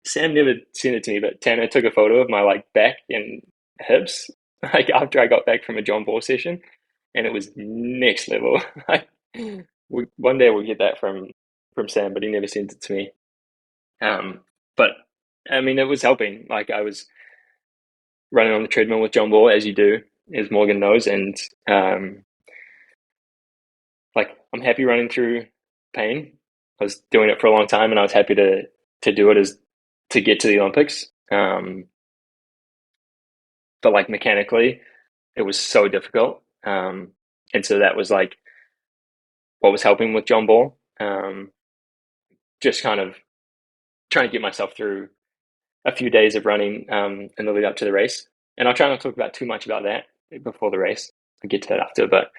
D: Sam never sent it to me, but Tanner took a photo of my like back and hips, like after I got back from a John Ball session, and it was next level. One day we'll get that from Sam, but he never sent it to me. But I mean, it was helping. Like I was running on the treadmill with John Ball, as you do, as Morgan knows, and like I'm happy running through pain. I was doing it for a long time, and I was happy to do it as to get to the Olympics. But like mechanically, it was so difficult, and so that was like what was helping with John Ball. Just kind of trying to get myself through a few days of running in the lead up to the race. And I'll try not to talk about too much about that before the race. I'll get to that after. But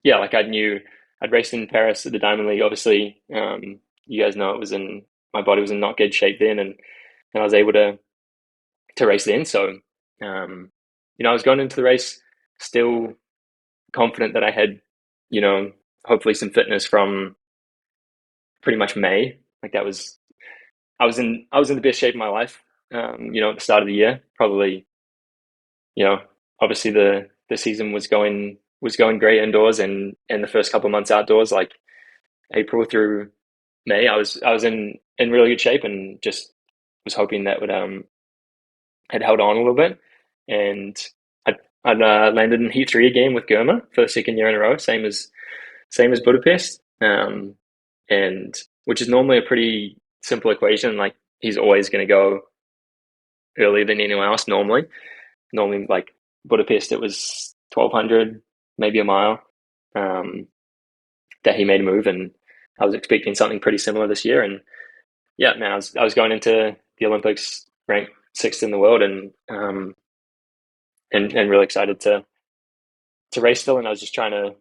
D: yeah, like I knew I'd raced in Paris at the Diamond League. Obviously, you guys know my body was in not good shape then, and I was able to race then. So, I was going into the race still confident that I had, hopefully some fitness from pretty much May. Like I was in the best shape of my life. At the start of the year, probably, obviously the season was going great indoors, and the first couple of months outdoors, like April through May, I was in really good shape, and just was hoping that would had held on a little bit, and I'd landed in Heat 3 again with Germa for the second year in a row, same as Budapest, and which is normally a pretty simple equation. Like he's always going to go earlier than anyone else. Normally, like Budapest, it was 1200, maybe a mile, that he made a move, and I was expecting something pretty similar this year. And yeah, man, I was going into the Olympics ranked 6th in the world, and really excited to race still. And I was just trying to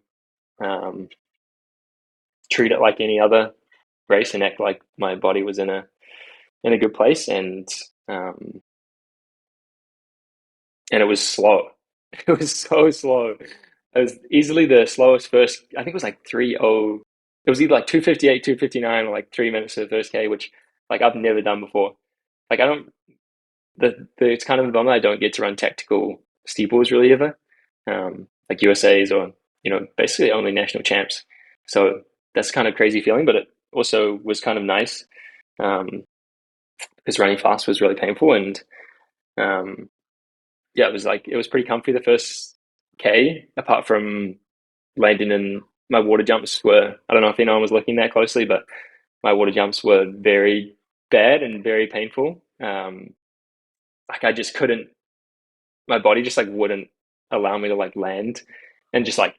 D: treat it like any other race and act like my body was in a good place. And it was slow. It was so slow. It was easily the slowest first. I think it was like 3:0. It was either like 2:58, 2:59, or like 3 minutes to the first K, which like I've never done before. Like I don't. It's kind of a bummer I don't get to run tactical steeples really ever, like USA's or basically only national champs. So that's kind of crazy feeling, but it also was kind of nice, because running fast was really painful, and yeah, it was pretty comfy the first K, apart from landing in my water jumps were, I don't know if anyone was looking that closely, but my water jumps were very bad and very painful. Like I just couldn't, my body just like wouldn't allow me to like land, and just like,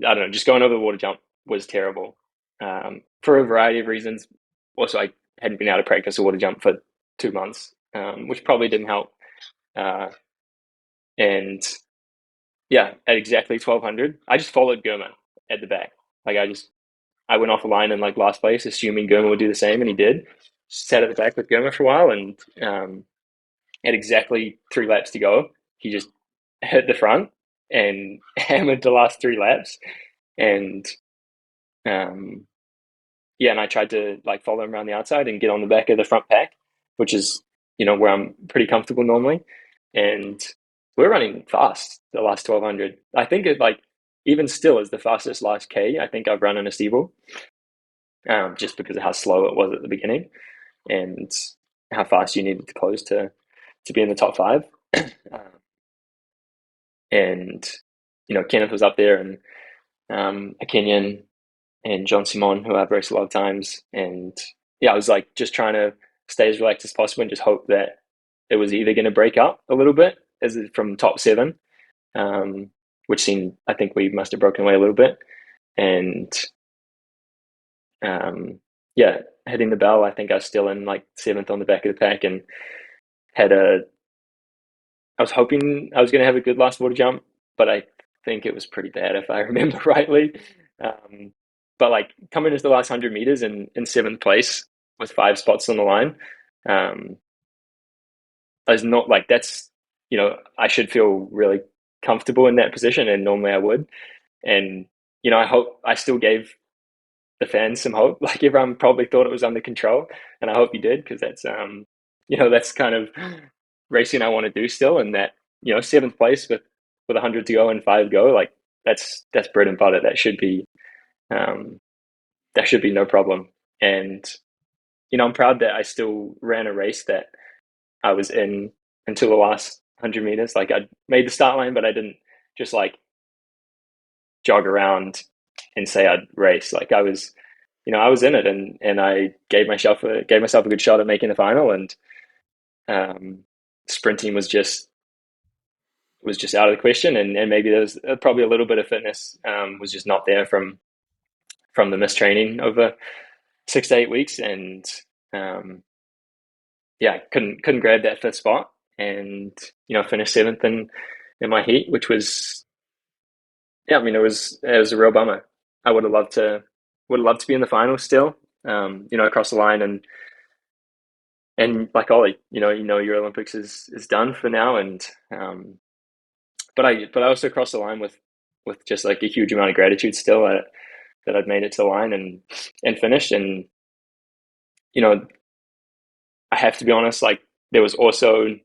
D: I don't know, just going over the water jump was terrible, for a variety of reasons. Also, I hadn't been able to practice a water jump for 2 months, which probably didn't help. And yeah, at exactly 1200, I just followed Germa at the back. Like I went off a line in like last place, assuming Germa would do the same, and he did. Sat at the back with Germa for a while, and at exactly 3 laps to go, he just hit the front and hammered the last 3 laps. And yeah, and I tried to like follow him around the outside and get on the back of the front pack, which is where I'm pretty comfortable normally. And we're running fast the last 1200. I think it like even still is the fastest last K I think I've run in a steeple, just because of how slow it was at the beginning and how fast you needed to close to be in the top 5. And Kenneth was up there, and a Kenyan, and John Simon, who I've raced a lot of times. And yeah, I was like just trying to stay as relaxed as possible and just hope that it was either going to break up a little bit as from top 7, which seemed, I think we must have broken away a little bit. And yeah, hitting the bell, I think I was still in like 7th on the back of the pack, and I was hoping I was going to have a good last water jump, but I think it was pretty bad if I remember rightly. But like coming into the last 100 meters in seventh place with 5 spots on the line, is not like that's, I should feel really comfortable in that position, and normally I would. And I still gave the fans some hope. Like everyone probably thought it was under control, and I hope you did, because that's kind of racing I want to do still. And that seventh place with 100 to go and 5 go, like that's bread and butter. That should be no problem. And I'm proud that I still ran a race that I was in until the last 100 meters. Like I made the start line, but I didn't just like jog around and say I'd race. Like I was in it, and I gave myself a good shot at making the final. And sprinting was just out of the question. And maybe there was probably a little bit of fitness was just not there from the missed training over 6 to 8 weeks. And couldn't grab that fifth spot, and finished seventh in my heat, which was it was a real bummer. I would have loved to be in the final still, across the line. And like Ollie, your Olympics is done for now. And but I also crossed the line with just like a huge amount of gratitude still that I'd made it to the line and finished. And I have to be honest, like there was also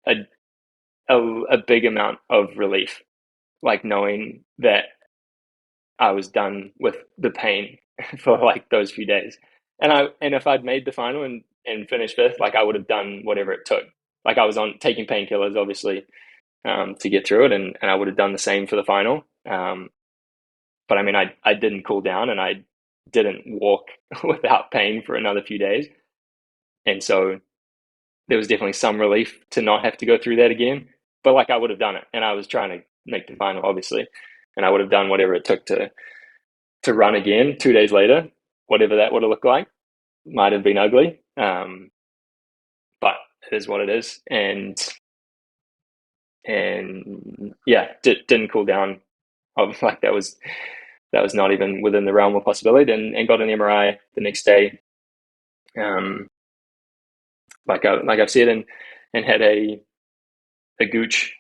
D: a big amount of relief, like knowing that I was done with the pain for like those few days. And if I'd made the final and finished fifth, like I would have done whatever it took. Like I was taking painkillers, obviously, to get through it, and I would have done the same for the final. But I mean, I didn't cool down, and I didn't walk without pain for another few days. And so there was definitely some relief to not have to go through that again. But like I would have done it, and I was trying to make the final, obviously, and I would have done whatever it took to run again 2 days later, whatever that would have looked like. Might have been ugly, but it is what it is. And yeah, didn't cool down. Like that was not even within the realm of possibility. And got an MRI the next day. Like I've said, and had a gooch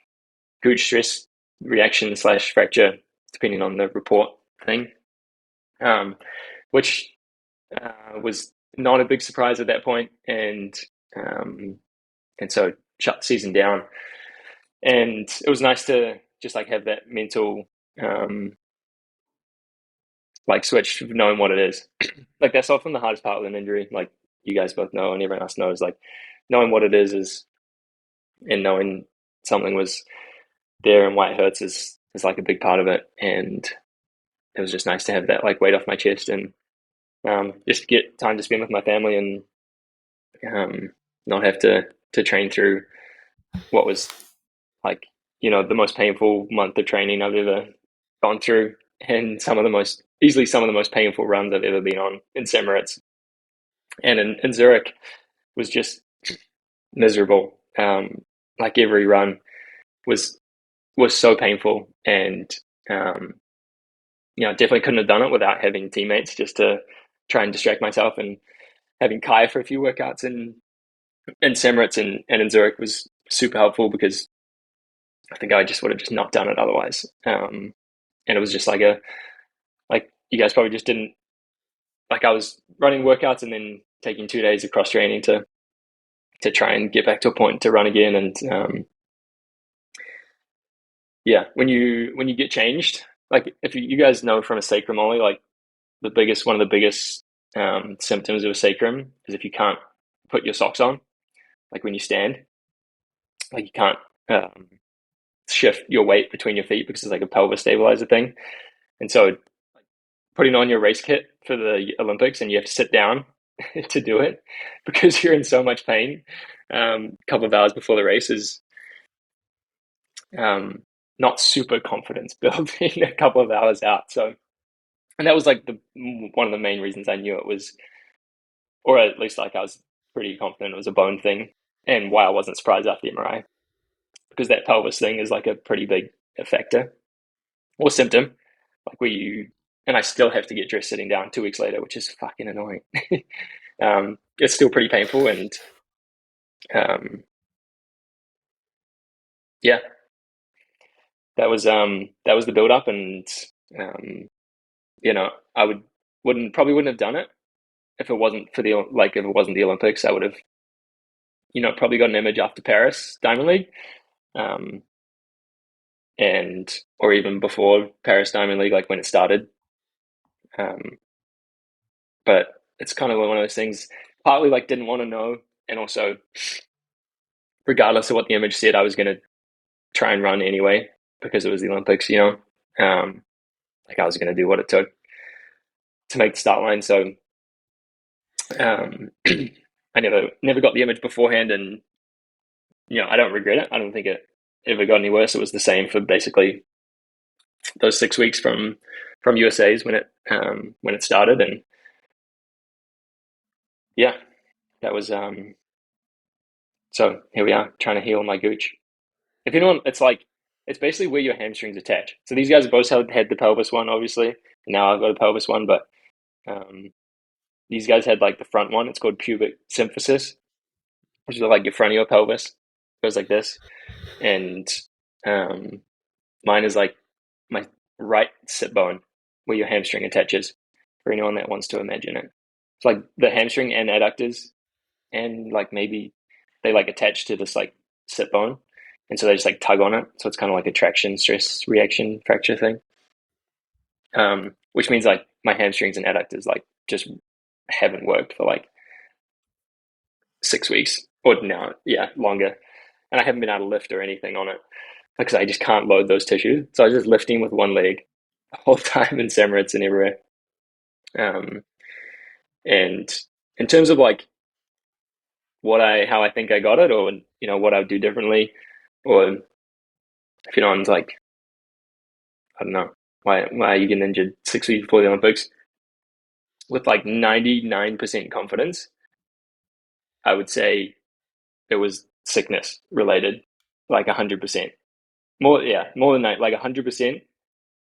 D: stress reaction / fracture, depending on the report thing, which was not a big surprise at that point. And so shut the season down. And it was nice to just like have that mental like switch, knowing what it is. Like that's often the hardest part with an injury, like you guys both know and everyone else knows. Like knowing what it is and knowing something was there and why it hurts is like a big part of it. And it was just nice to have that like weight off my chest, and just get time to spend with my family, and not have to train through what was like the most painful month of training I've ever gone through, and some of the most painful runs I've ever been on in St. Moritz. And in Zurich was just miserable. Like every run was so painful, and definitely couldn't have done it without having teammates just to try and distract myself. And having Kai for a few workouts in St. Moritz and in Zurich was super helpful, because I think I just would have just not done it otherwise. And it was just like you guys probably just didn't, like I was running workouts and then taking 2 days of cross training to try and get back to a point to run again. And when you get changed, like if you guys know from a sacrum, Ollie, like one of the biggest symptoms of a sacrum is if you can't put your socks on, like when you stand, like you can't shift your weight between your feet because it's like a pelvis stabilizer thing. And so putting on your race kit for the Olympics and you have to sit down to do it because you're in so much pain a couple of hours before the race is not super confidence building a couple of hours out. So, and that was like one of the main reasons I knew it was, or at least like I was pretty confident it was a bone thing, and why I wasn't surprised after the MRI, because that pelvis thing is like a pretty big effector or symptom like where you, and I still have to get dressed sitting down 2 weeks later, which is fucking annoying. It's still pretty painful, and yeah, that was the build up, and I probably wouldn't have done it if it wasn't for the Olympics. I would have probably got an image after Paris Diamond League, and or even before Paris Diamond League, like when it started. But it's kind of one of those things. Partly like didn't want to know, and also regardless of what the image said, I was going to try and run anyway because it was the Olympics. Like I was going to do what it took to make the start line. So I never got the image beforehand, and I don't regret it. I don't think it ever got any worse. It was the same for basically those 6 weeks from USA's when it started, and yeah, that was so here we are trying to heal my gooch. If anyone, it's basically where your hamstrings attach. So these guys both had the pelvis one, obviously, and now I've got a pelvis one, but these guys had like the front one. It's called pubic symphysis, which is like your front of your pelvis. It goes like this, and mine is like my right sit bone where your hamstring attaches. For anyone that wants to imagine it, it's like the hamstring and adductors, and like maybe they like attach to this like sit bone, and so they just like tug on it. So it's kind of like a traction stress reaction fracture thing. Which means like my hamstrings and adductors like just haven't worked for like 6 weeks or now, yeah, longer, and I haven't been able to lift or anything on it because I just can't load those tissues. So I was just lifting with one leg the whole time in Semrits and everywhere. And in terms of like how I think I got it, or what I would do differently, or if anyone's like, I don't know, why are you getting injured 6 weeks before the Olympics? With like 99% confidence, I would say it was sickness related, like 100%. More than that, like 100%.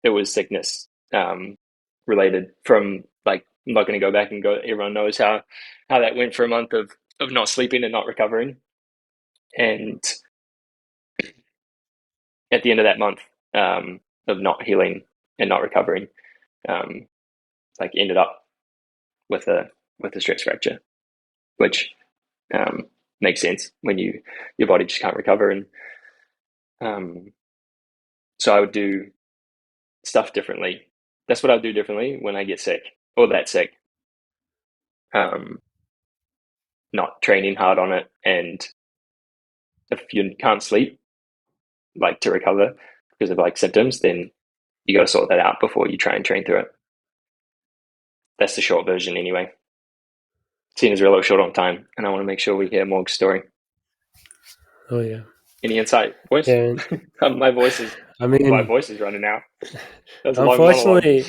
D: It was sickness related. From like, I'm not going to go back and go. Everyone knows how that went for a month of not sleeping and not recovering, and at the end of that month of not healing and not recovering, like ended up with a stress fracture, which makes sense when your body just can't recover. And so I would do stuff differently. That's what I would do differently when I get sick or that sick. Not training hard on it, and if you can't sleep, like to recover because of like symptoms, then you got to sort that out before you try and train through it. That's the short version, anyway. Seeing as we're a little short on time, and I want to make sure we hear Morg's story.
B: Oh yeah.
D: Any insight, boys?
B: Yeah.
D: my voice is running out.
B: Unfortunately,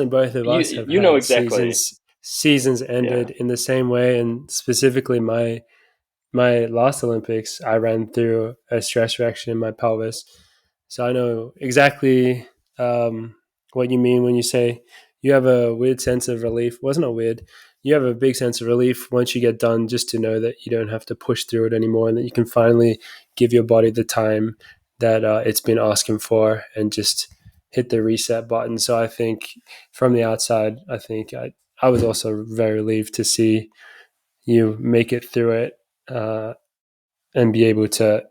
B: both of us have had
D: exactly.
B: seasons ended in the same way, and specifically my last Olympics, I ran through a stress reaction in my pelvis, so I know exactly what you mean when you say you have a weird sense of relief. Wasn't it weird? You have a big sense of relief once you get done, just to know that you don't have to push through it anymore, and that you can finally give your body the time that it's been asking for, and just hit the reset button. So I think from the outside, I was also very relieved to see you make it through it and be able to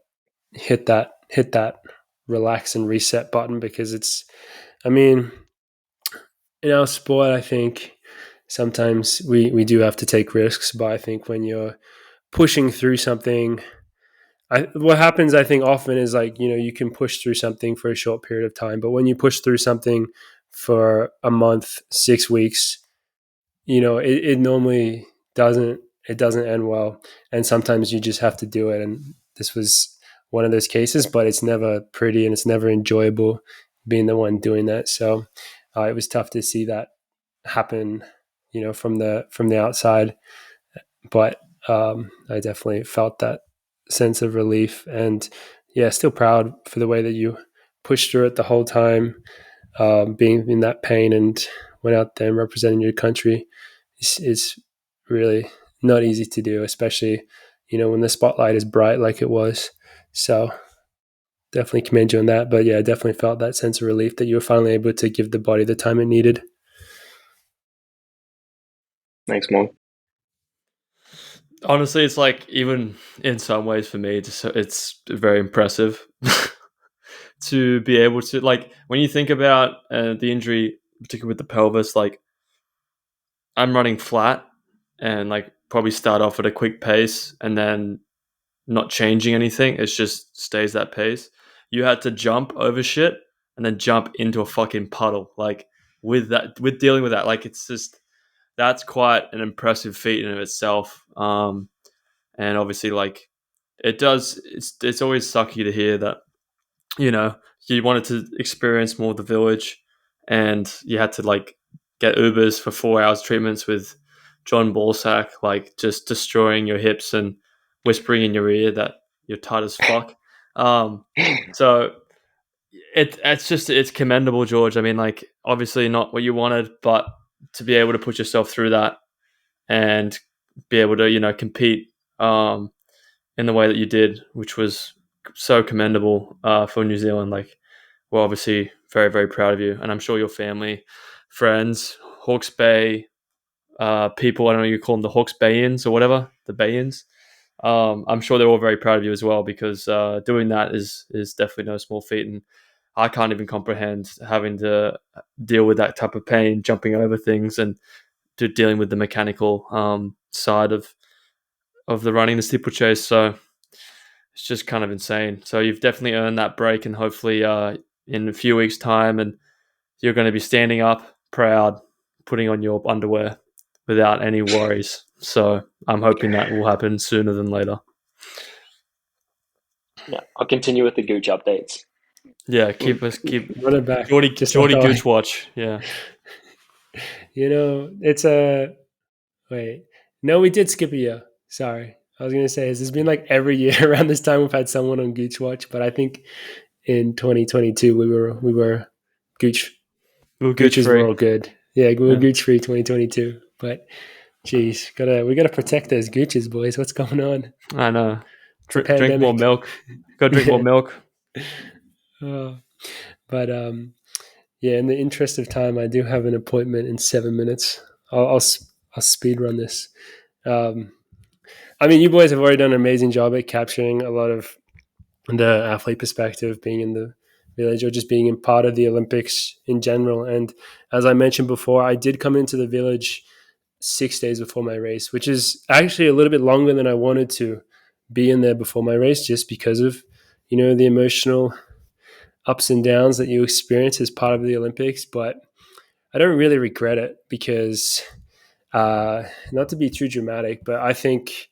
B: hit that relax and reset button, because in our sport, I think sometimes we do have to take risks, but I think when you're pushing through something, what happens, I think, often is like, you can push through something for a short period of time, but when you push through something for a month, 6 weeks, it normally doesn't end well, and sometimes you just have to do it. And this was one of those cases, but it's never pretty and it's never enjoyable being the one doing that. So it was tough to see that happen, from the outside, but I definitely felt that sense of relief, and still proud for the way that you pushed through it the whole time. being in that pain and went out there and representing your country is really not easy to do, especially, when the spotlight is bright like it was. So definitely commend you on that. But yeah, I definitely felt that sense of relief that you were finally able to give the body the time it needed.
D: Thanks, Mom.
C: Honestly, it's like, even in some ways for me, it's very impressive to be able to, like, when you think about the injury, particularly with the pelvis, like, I'm running flat and like probably start off at a quick pace and then not changing anything. It just stays that pace. You had to jump over shit and then jump into a fucking puddle. Like, with dealing with that, like, it's just, that's quite an impressive feat in of itself. And obviously, like, it's always sucky to hear that, you know, you wanted to experience more of the village and you had to like get Ubers for 4 hours treatments with John Ballsack, like just destroying your hips and whispering in your ear that you're tight as fuck. So it's commendable, George. I mean, like, obviously not what you wanted, but to be able to put yourself through that and be able to, compete in the way that you did, which was so commendable for New Zealand. Like, we're obviously very, very proud of you. And I'm sure your family, friends, Hawke's Bay people, I don't know, you call them the Hawke's Bayans or whatever, the Bayans. I'm sure they're all very proud of you as well, because doing that is definitely no small feat. And I can't even comprehend having to deal with that type of pain, jumping over things, and dealing with the mechanical side of the running the steeplechase. So it's just kind of insane. So you've definitely earned that break, and hopefully in a few weeks' time, and you're going to be standing up proud, putting on your underwear without any worries. So I'm hoping that will happen sooner than later.
D: Yeah, I'll continue with the Gooch updates.
C: Yeah, keep
B: Run it back.
C: Geordie
B: Just like
C: Gooch watch. Yeah.
B: It's a wait. No, we did skip a year. Sorry. I was gonna say, it's been like every year around this time we've had someone on Gooch Watch, but I think in 2022 we were Gooch.
C: We'll Gooch
B: Gooches
C: free.
B: were all good. Yeah, we were
C: Yeah.
B: Gooch free 2022. But geez, we gotta protect those Gooches, boys. What's going on?
C: I know.
B: It's a
C: Drink more
B: pandemic.
C: milk. Go drink more milk.
B: But yeah, in the interest of time, I do have an appointment in 7 minutes. I'll speed run this. I mean, you boys have already done an amazing job at capturing a lot of the athlete perspective, being in the village or just being in part of the Olympics in general. And as I mentioned before, I did come into the village 6 days before my race, which is actually a little bit longer than I wanted to be in there before my race, just because of, the emotional ups and downs that you experience as part of the Olympics. But I don't really regret it because, not to be too dramatic, but I think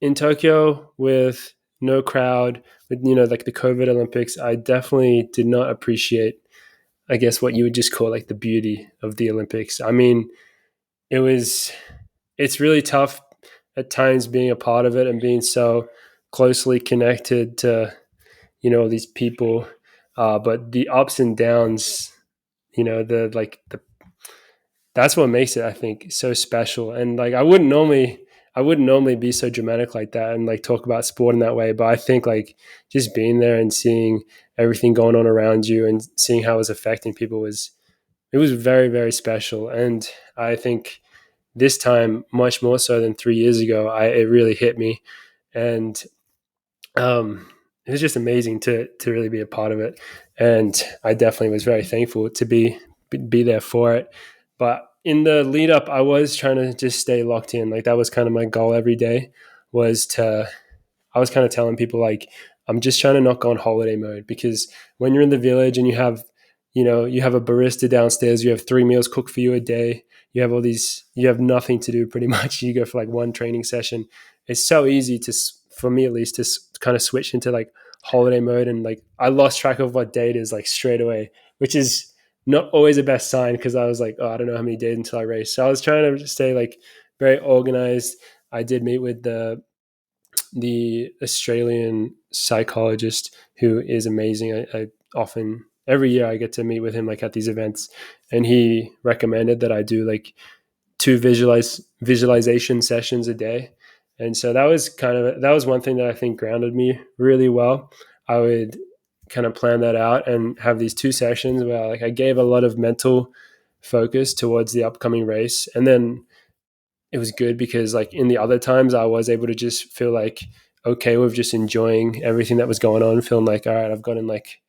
B: in Tokyo with no crowd, with like the COVID Olympics, I definitely did not appreciate, I guess, what you would just call like the beauty of the Olympics. I mean, it's really tough at times being a part of it and being so closely connected to these people, but the ups and downs, the that's what makes it, I think, so special. And like I wouldn't normally be so dramatic like that and like talk about sport in that way, but I think like just being there and seeing everything going on around you and seeing how it was affecting people was very, very special. And I think this time much more so than 3 years ago, it really hit me. And it was just amazing to really be a part of it. And I definitely was very thankful to be there for it. But in the lead up, I was trying to just stay locked in. Like that was kind of my goal every day, I was kind of telling people like, I'm just trying to not go on holiday mode, because when you're in the village and you have a barista downstairs, you have 3 meals cooked for you a day. You have nothing to do pretty much. You go for like one training session. It's so easy for me at least, to kind of switch into like holiday mode. And like, I lost track of what day it is like straight away, which is not always the best sign, because I was like, oh, I don't know how many days until I race. So I was trying to stay like very organized. I did meet with the Australian psychologist, who is amazing. I often every year I get to meet with him like at these events, and he recommended that I do like 2 visualization sessions a day. And so that was one thing that I think grounded me really well. I would kind of plan that out and have these 2 sessions where like I gave a lot of mental focus towards the upcoming race. And then it was good because like in the other times I was able to just feel like okay with just enjoying everything that was going on, feeling like, all right, I've gotten like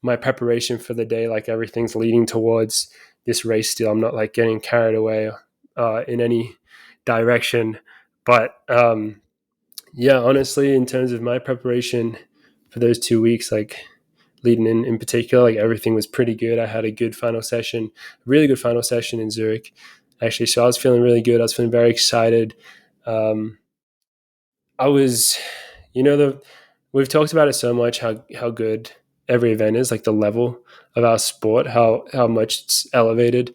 B: my preparation for the day, like everything's leading towards this race still. I'm not like getting carried away in any direction. But yeah, honestly, in terms of my preparation for those 2 weeks, like leading in particular, like everything was pretty good. I had a good final session, really good final session in Zurich, actually. So I was feeling really good. I was feeling very excited. Um, I was, we've talked about it so much, how good every event is, like the level of our sport, how much it's elevated,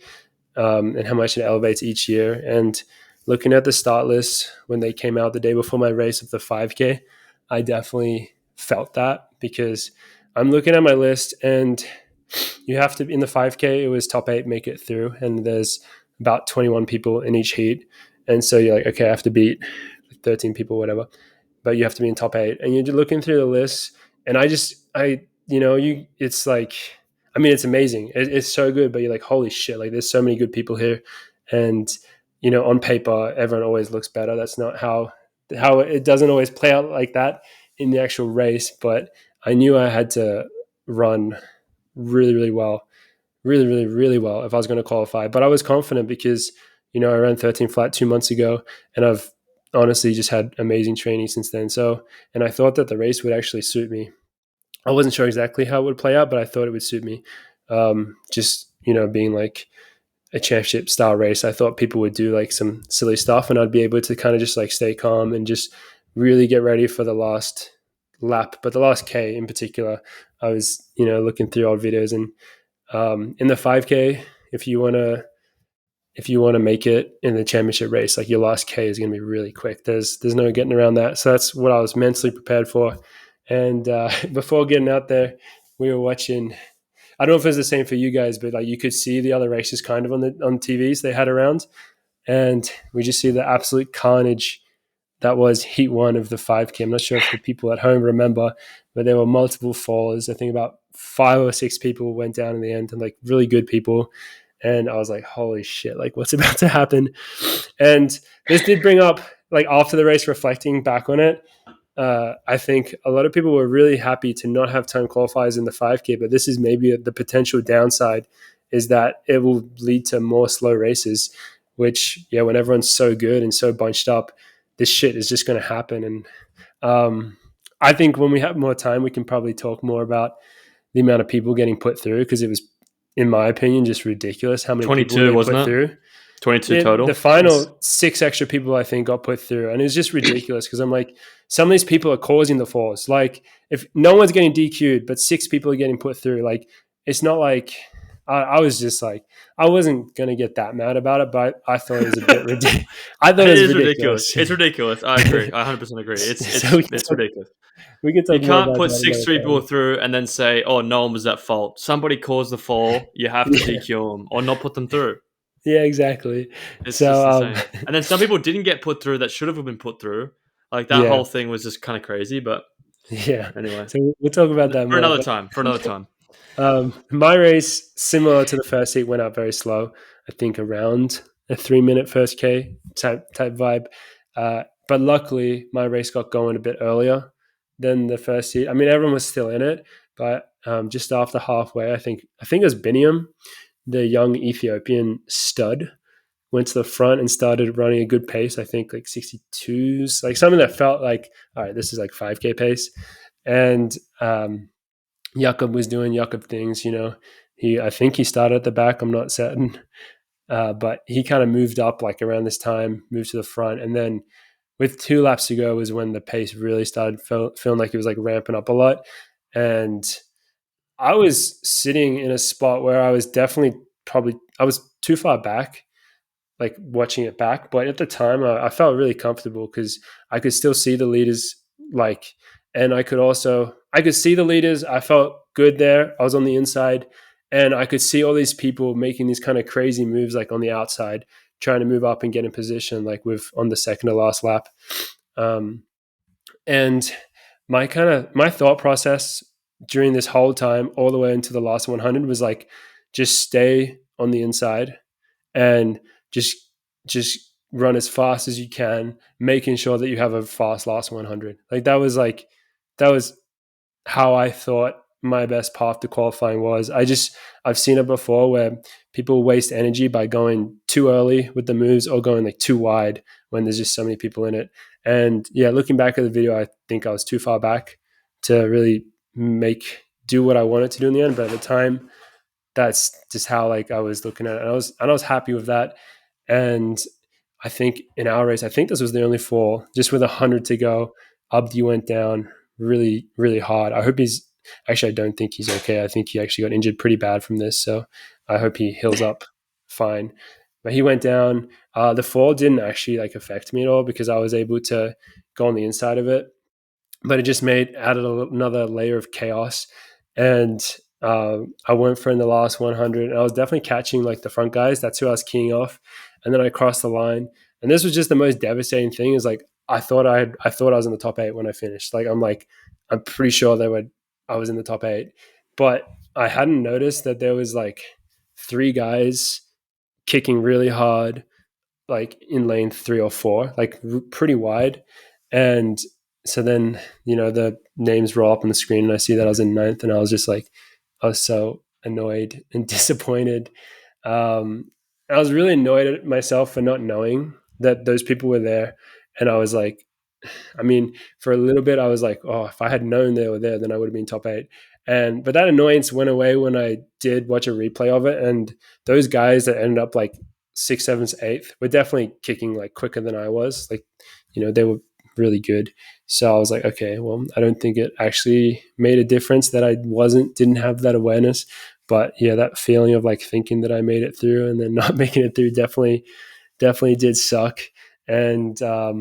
B: and how much it elevates each year. And looking at the start list when they came out the day before my race of the 5K, I definitely felt that because I'm looking at my list and you have to, in the 5K, it was top 8 make it through, and there's about 21 people in each heat. And so you're like, okay, I have to beat 13 people, whatever, but you have to be in top 8. And you're looking through the list, and it's like, I mean, it's amazing. It's so good, but you're like, holy shit, like there's so many good people here. And, on paper, everyone always looks better. That's not how it doesn't always play out like that in the actual race. But I knew I had to run really, really well, really, really, really well if I was going to qualify. But I was confident because, I ran 13 flat 2 months ago, and I've honestly just had amazing training since then. So, and I thought that the race would actually suit me. I wasn't sure exactly how it would play out, but I thought it would suit me. Just, being like a championship style race, I thought people would do like some silly stuff and I'd be able to kind of just like stay calm and just really get ready for the last lap. But the last K in particular, I was, looking through old videos, and in the 5K, if you want to make it in the championship race, like your last K is going to be really quick. There's no getting around that. So that's what I was mentally prepared for. And before getting out there, we were watching. I don't know if it's the same for you guys, but like you could see the other races kind of on TVs they had around, and we just see the absolute carnage that was heat 1 of the 5K. I'm not sure if the people at home remember, but there were multiple falls. I think about 5 or 6 people went down in the end, and like really good people. And I was like, holy shit, like what's about to happen? And this did bring up, like after the race, reflecting back on it, I think a lot of people were really happy to not have time qualifiers in the 5K, but this is maybe the potential downside, is that it will lead to more slow races, which, yeah, when everyone's so good and so bunched up, this shit is just going to happen. And I think when we have more time, we can probably talk more about the amount of people getting put through, because it was, in my opinion, just ridiculous how many people
C: 22,
B: were
C: wasn't
B: put
C: it?
B: through.
C: 22 total.
B: The final 6 extra people, I think, got put through. And it was just ridiculous because I'm like, some of these people are causing the falls. Like, if no one's getting DQ'd, but 6 people are getting put through, like, it's not like I was just like, I wasn't going to get that mad about it, but I thought it was a bit ridiculous. I thought it was ridiculous.
C: It's ridiculous. I agree. I 100% agree. It's ridiculous.
B: We can talk
C: You
B: more
C: can't
B: about
C: put
B: that
C: 6
B: another
C: people
B: time.
C: through and then say, oh, no one was at fault. Somebody caused the fall. You have to DQ them or not put them through.
B: Yeah, exactly.
C: It's
B: So,
C: just insane. And then some people didn't get put through that should have been put through. Like that
B: yeah,
C: whole thing was just kind of crazy. But
B: yeah.
C: anyway,
B: So we'll talk about that
C: for
B: more.
C: another
B: But
C: time. For another time.
B: my race, similar to the first heat, went out very slow. I think around a 3-minute first K type vibe. But luckily, my race got going a bit earlier than the first heat. I mean, everyone was still in it, but just after halfway, I think it was Biniam, the young Ethiopian stud, went to the front and started running a good pace. I think like 62s, like something that felt like, all right, this is like 5K pace. And Jakob was doing Jakob things, I think he started at the back. I'm not certain. But he kind of moved up like around this time, moved to the front. And then with 2 laps to go was when the pace really started feeling like it was like ramping up a lot. And I was sitting in a spot where I was definitely I was too far back, like watching it back. But at the time, I felt really comfortable because I could still see the leaders, like, and I could see the leaders. I felt good there. I was on the inside, and I could see all these people making these kind of crazy moves, like on the outside, trying to move up and get in position, like with on the second to last lap. And my thought process during this whole time, all the way into the last 100, was like, just stay on the inside and just run as fast as you can, making sure that you have a fast last 100. That was how I thought my best path to qualifying was. I've seen it before where people waste energy by going too early with the moves or going like too wide when there's just so many people in it. And yeah, looking back at the video, I think I was too far back to really do what I wanted to do in the end. But at the time, that's just how like I was looking at it. And I was happy with that. And I think in our race, I think this was the only fall, just with 100 to go, Abdi went down really, really hard. I don't think he's okay. I think he actually got injured pretty bad from this. So I hope he heals up fine. But he went down. The fall didn't actually like affect me at all because I was able to go on the inside of it. But it just added another layer of chaos. And I went for in the last 100, and I was definitely catching like the front guys. That's who I was keying off. And then I crossed the line. And this was just the most devastating thing is like, I thought I was in the top 8 when I finished. I'm pretty sure I was in the top 8, but I hadn't noticed that there was like 3 guys kicking really hard, like in lane 3 or 4, like pretty wide. And so then, the names roll up on the screen and I see that I was in 9th, and I was just like, I was so annoyed and disappointed. I was really annoyed at myself for not knowing that those people were there. And I was like, for a little bit, I was like, oh, if I had known they were there, then I would have been top 8. But that annoyance went away when I did watch a replay of it. And those guys that ended up like 6th, 7th, 8th were definitely kicking like quicker than I was. Like, they were really good. So I was like, okay, well, I don't think it actually made a difference that I didn't have that awareness. But yeah, that feeling of like thinking that I made it through and then not making it through definitely did suck. And I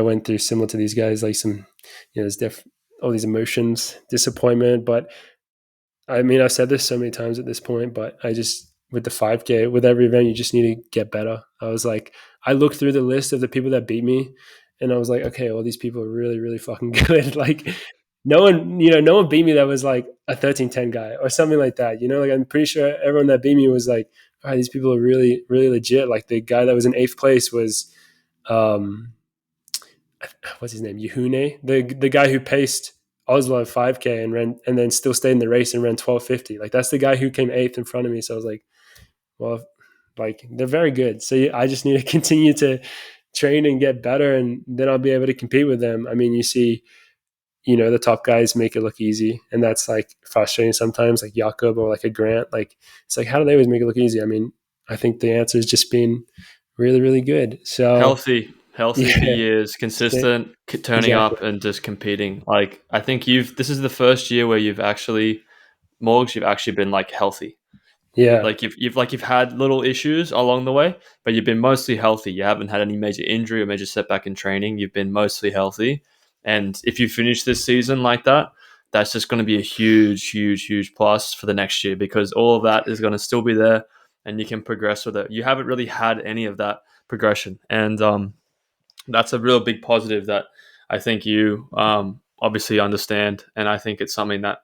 B: went through similar to these guys, like some, there's all these emotions, disappointment. But I've said this so many times at this point, but with the 5K, with every event, you just need to get better. I looked through the list of the people that beat me, and I was like, okay, all these people are really, really fucking good. Like, no one beat me that was like a 13:10 guy or something like that. Like, I'm pretty sure everyone that beat me was like, all right, these people are really, really legit. Like, the guy that was in 8th place was, what's his name? Yehune, the guy who paced Oslo 5K and then still stayed in the race and ran 12:50. Like, that's the guy who came 8th in front of me. So I was like, well, like, they're very good. So I just need to continue to train and get better, and then I'll be able to compete with them. You see, the top guys make it look easy, and that's like frustrating sometimes, like Jakob or like a Grant. Like, it's like, how do they always make it look easy? I think the answer is just being really, really good. So
C: healthy for years, consistent, turning up and just competing. Like, I think this is the first year where you've actually been like healthy.
B: Yeah.
C: Like you've had little issues along the way, but you've been mostly healthy. You haven't had any major injury or major setback in training. You've been mostly healthy. And if you finish this season like that, that's just going to be a huge, huge, huge plus for the next year, because all of that is going to still be there and you can progress with it. You haven't really had any of that progression. And that's a real big positive that I think you obviously understand. And I think it's something that,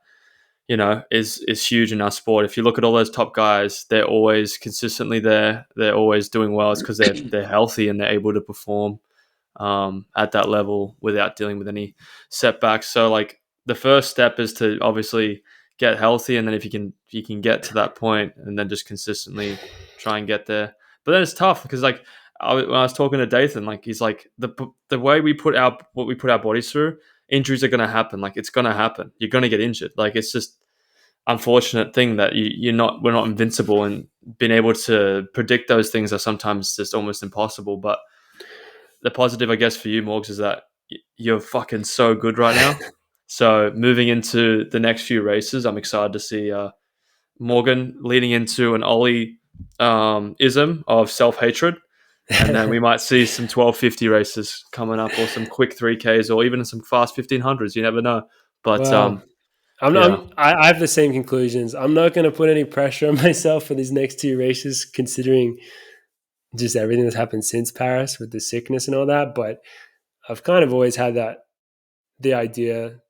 C: is huge in our sport. If you look at all those top guys, they're always consistently there. They're always doing well. It's because they're healthy and they're able to perform at that level without dealing with any setbacks. So like the first step is to obviously get healthy, and then if you can get to that point and then just consistently try and get there. But then it's tough because like when I was talking to Dathan, like he's like the way we put our bodies through, injuries are going to happen. Like, it's going to happen. You're going to get injured. Like, it's just unfortunate thing that we're not invincible, and being able to predict those things are sometimes just almost impossible. But the positive, I guess, for you, Morgs, is that you're fucking so good right now. So moving into the next few races, I'm excited to see Morgan leading into an Ollie ism of self-hatred. And then we might see some 1250 races coming up, or some quick 3Ks, or even some fast 1500s. You never know. But
B: Well, I have the same conclusions. I'm not going to put any pressure on myself for these next 2 races, considering just everything that's happened since Paris with the sickness and all that. But I've kind of always had the idea.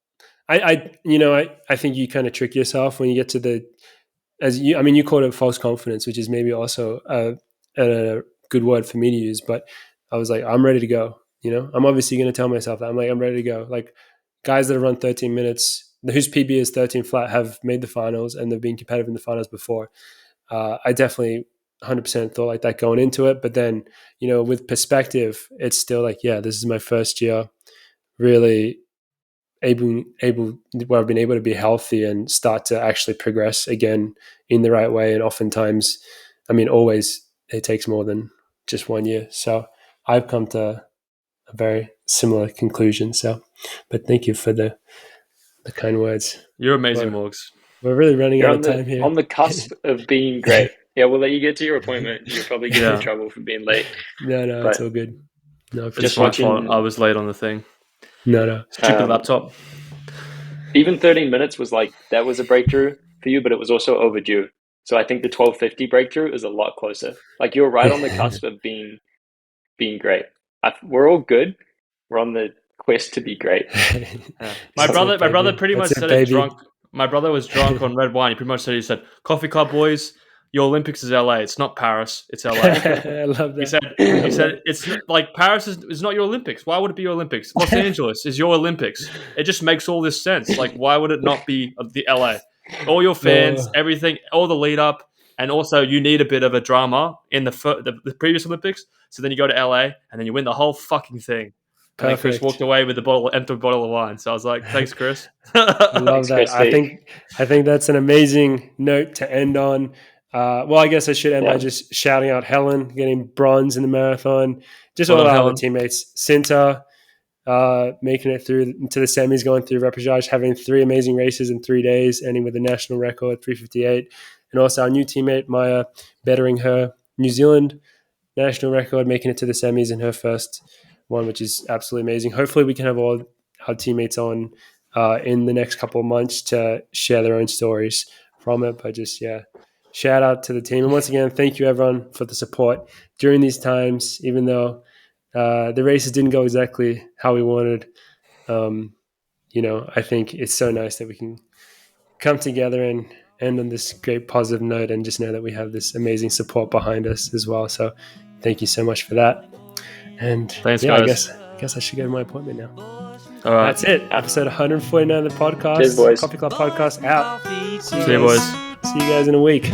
B: I think you kind of trick yourself when you get to you called it false confidence, which is maybe also a good word for me to use. But I was like, I'm ready to go. I'm obviously going to tell myself that I'm ready to go. Like guys that have run 13 minutes, whose PB is 13 flat, have made the finals and they've been competitive in the finals before. I definitely 100% thought like that going into it. But then, with perspective, it's still like, yeah, this is my first year really where I've been able to be healthy and start to actually progress again in the right way. And oftentimes, always it takes more than just 1 year. So I've come to a very similar conclusion. So, but thank you for the kind words.
C: You're amazing, Morgs.
B: We're really running
D: You're
B: out of time here.
D: on the cusp of being great. Yeah, we'll let you get to your appointment. You'll probably get in trouble for being late.
B: No,
D: But
B: it's all good. No,
C: It's my fault. I was late on the thing.
B: No.
C: Stupid laptop.
D: Even 13 minutes was that was a breakthrough for you, but it was also overdue. So I think the 12:50 breakthrough is a lot closer. Like you're right on the cusp of being great. We're all good. We're on the quest to be great.
C: Yeah. My brother pretty much said it drunk. My brother was drunk on red wine. He pretty much said, "Coffee Club boys, your Olympics is LA. It's not Paris. It's LA."
B: I love that.
C: He said it's like Paris is not your Olympics. Why would it be your Olympics? Los Angeles is your Olympics. It just makes all this sense. Like, why would it not be the LA? All your fans, everything, all the lead up, and also you need a bit of a drama in the previous Olympics. So then you go to LA and then you win the whole fucking thing. And then Chris walked away with the empty bottle of wine. So I was like, "Thanks, Chris."
B: I love that. I think that's an amazing note to end on. Well, I guess I should end by just shouting out Helen getting bronze in the marathon. Just all our other teammates. Cinta making it through to the semis, going through repechage, having 3 amazing races in 3 days, ending with a national record 3:58, and also our new teammate Maya bettering her New Zealand national record, making it to the semis in her first one, which is absolutely amazing. Hopefully we can have all our teammates on in the next couple of months to share their own stories from it. But just, shout out to the team. And once again, thank you everyone for the support during these times, even though the races didn't go exactly how we wanted. I think it's so nice that we can come together and end on this great positive note and just know that we have this amazing support behind us as well. So thank you so much for that. And
C: thanks, guys.
B: I guess I should go to my appointment now.
C: All right.
B: That's it. Episode 149 of the podcast.
D: Cheers, boys.
B: Coffee Club Podcast out.
C: See you, boys.
B: See you guys in a week.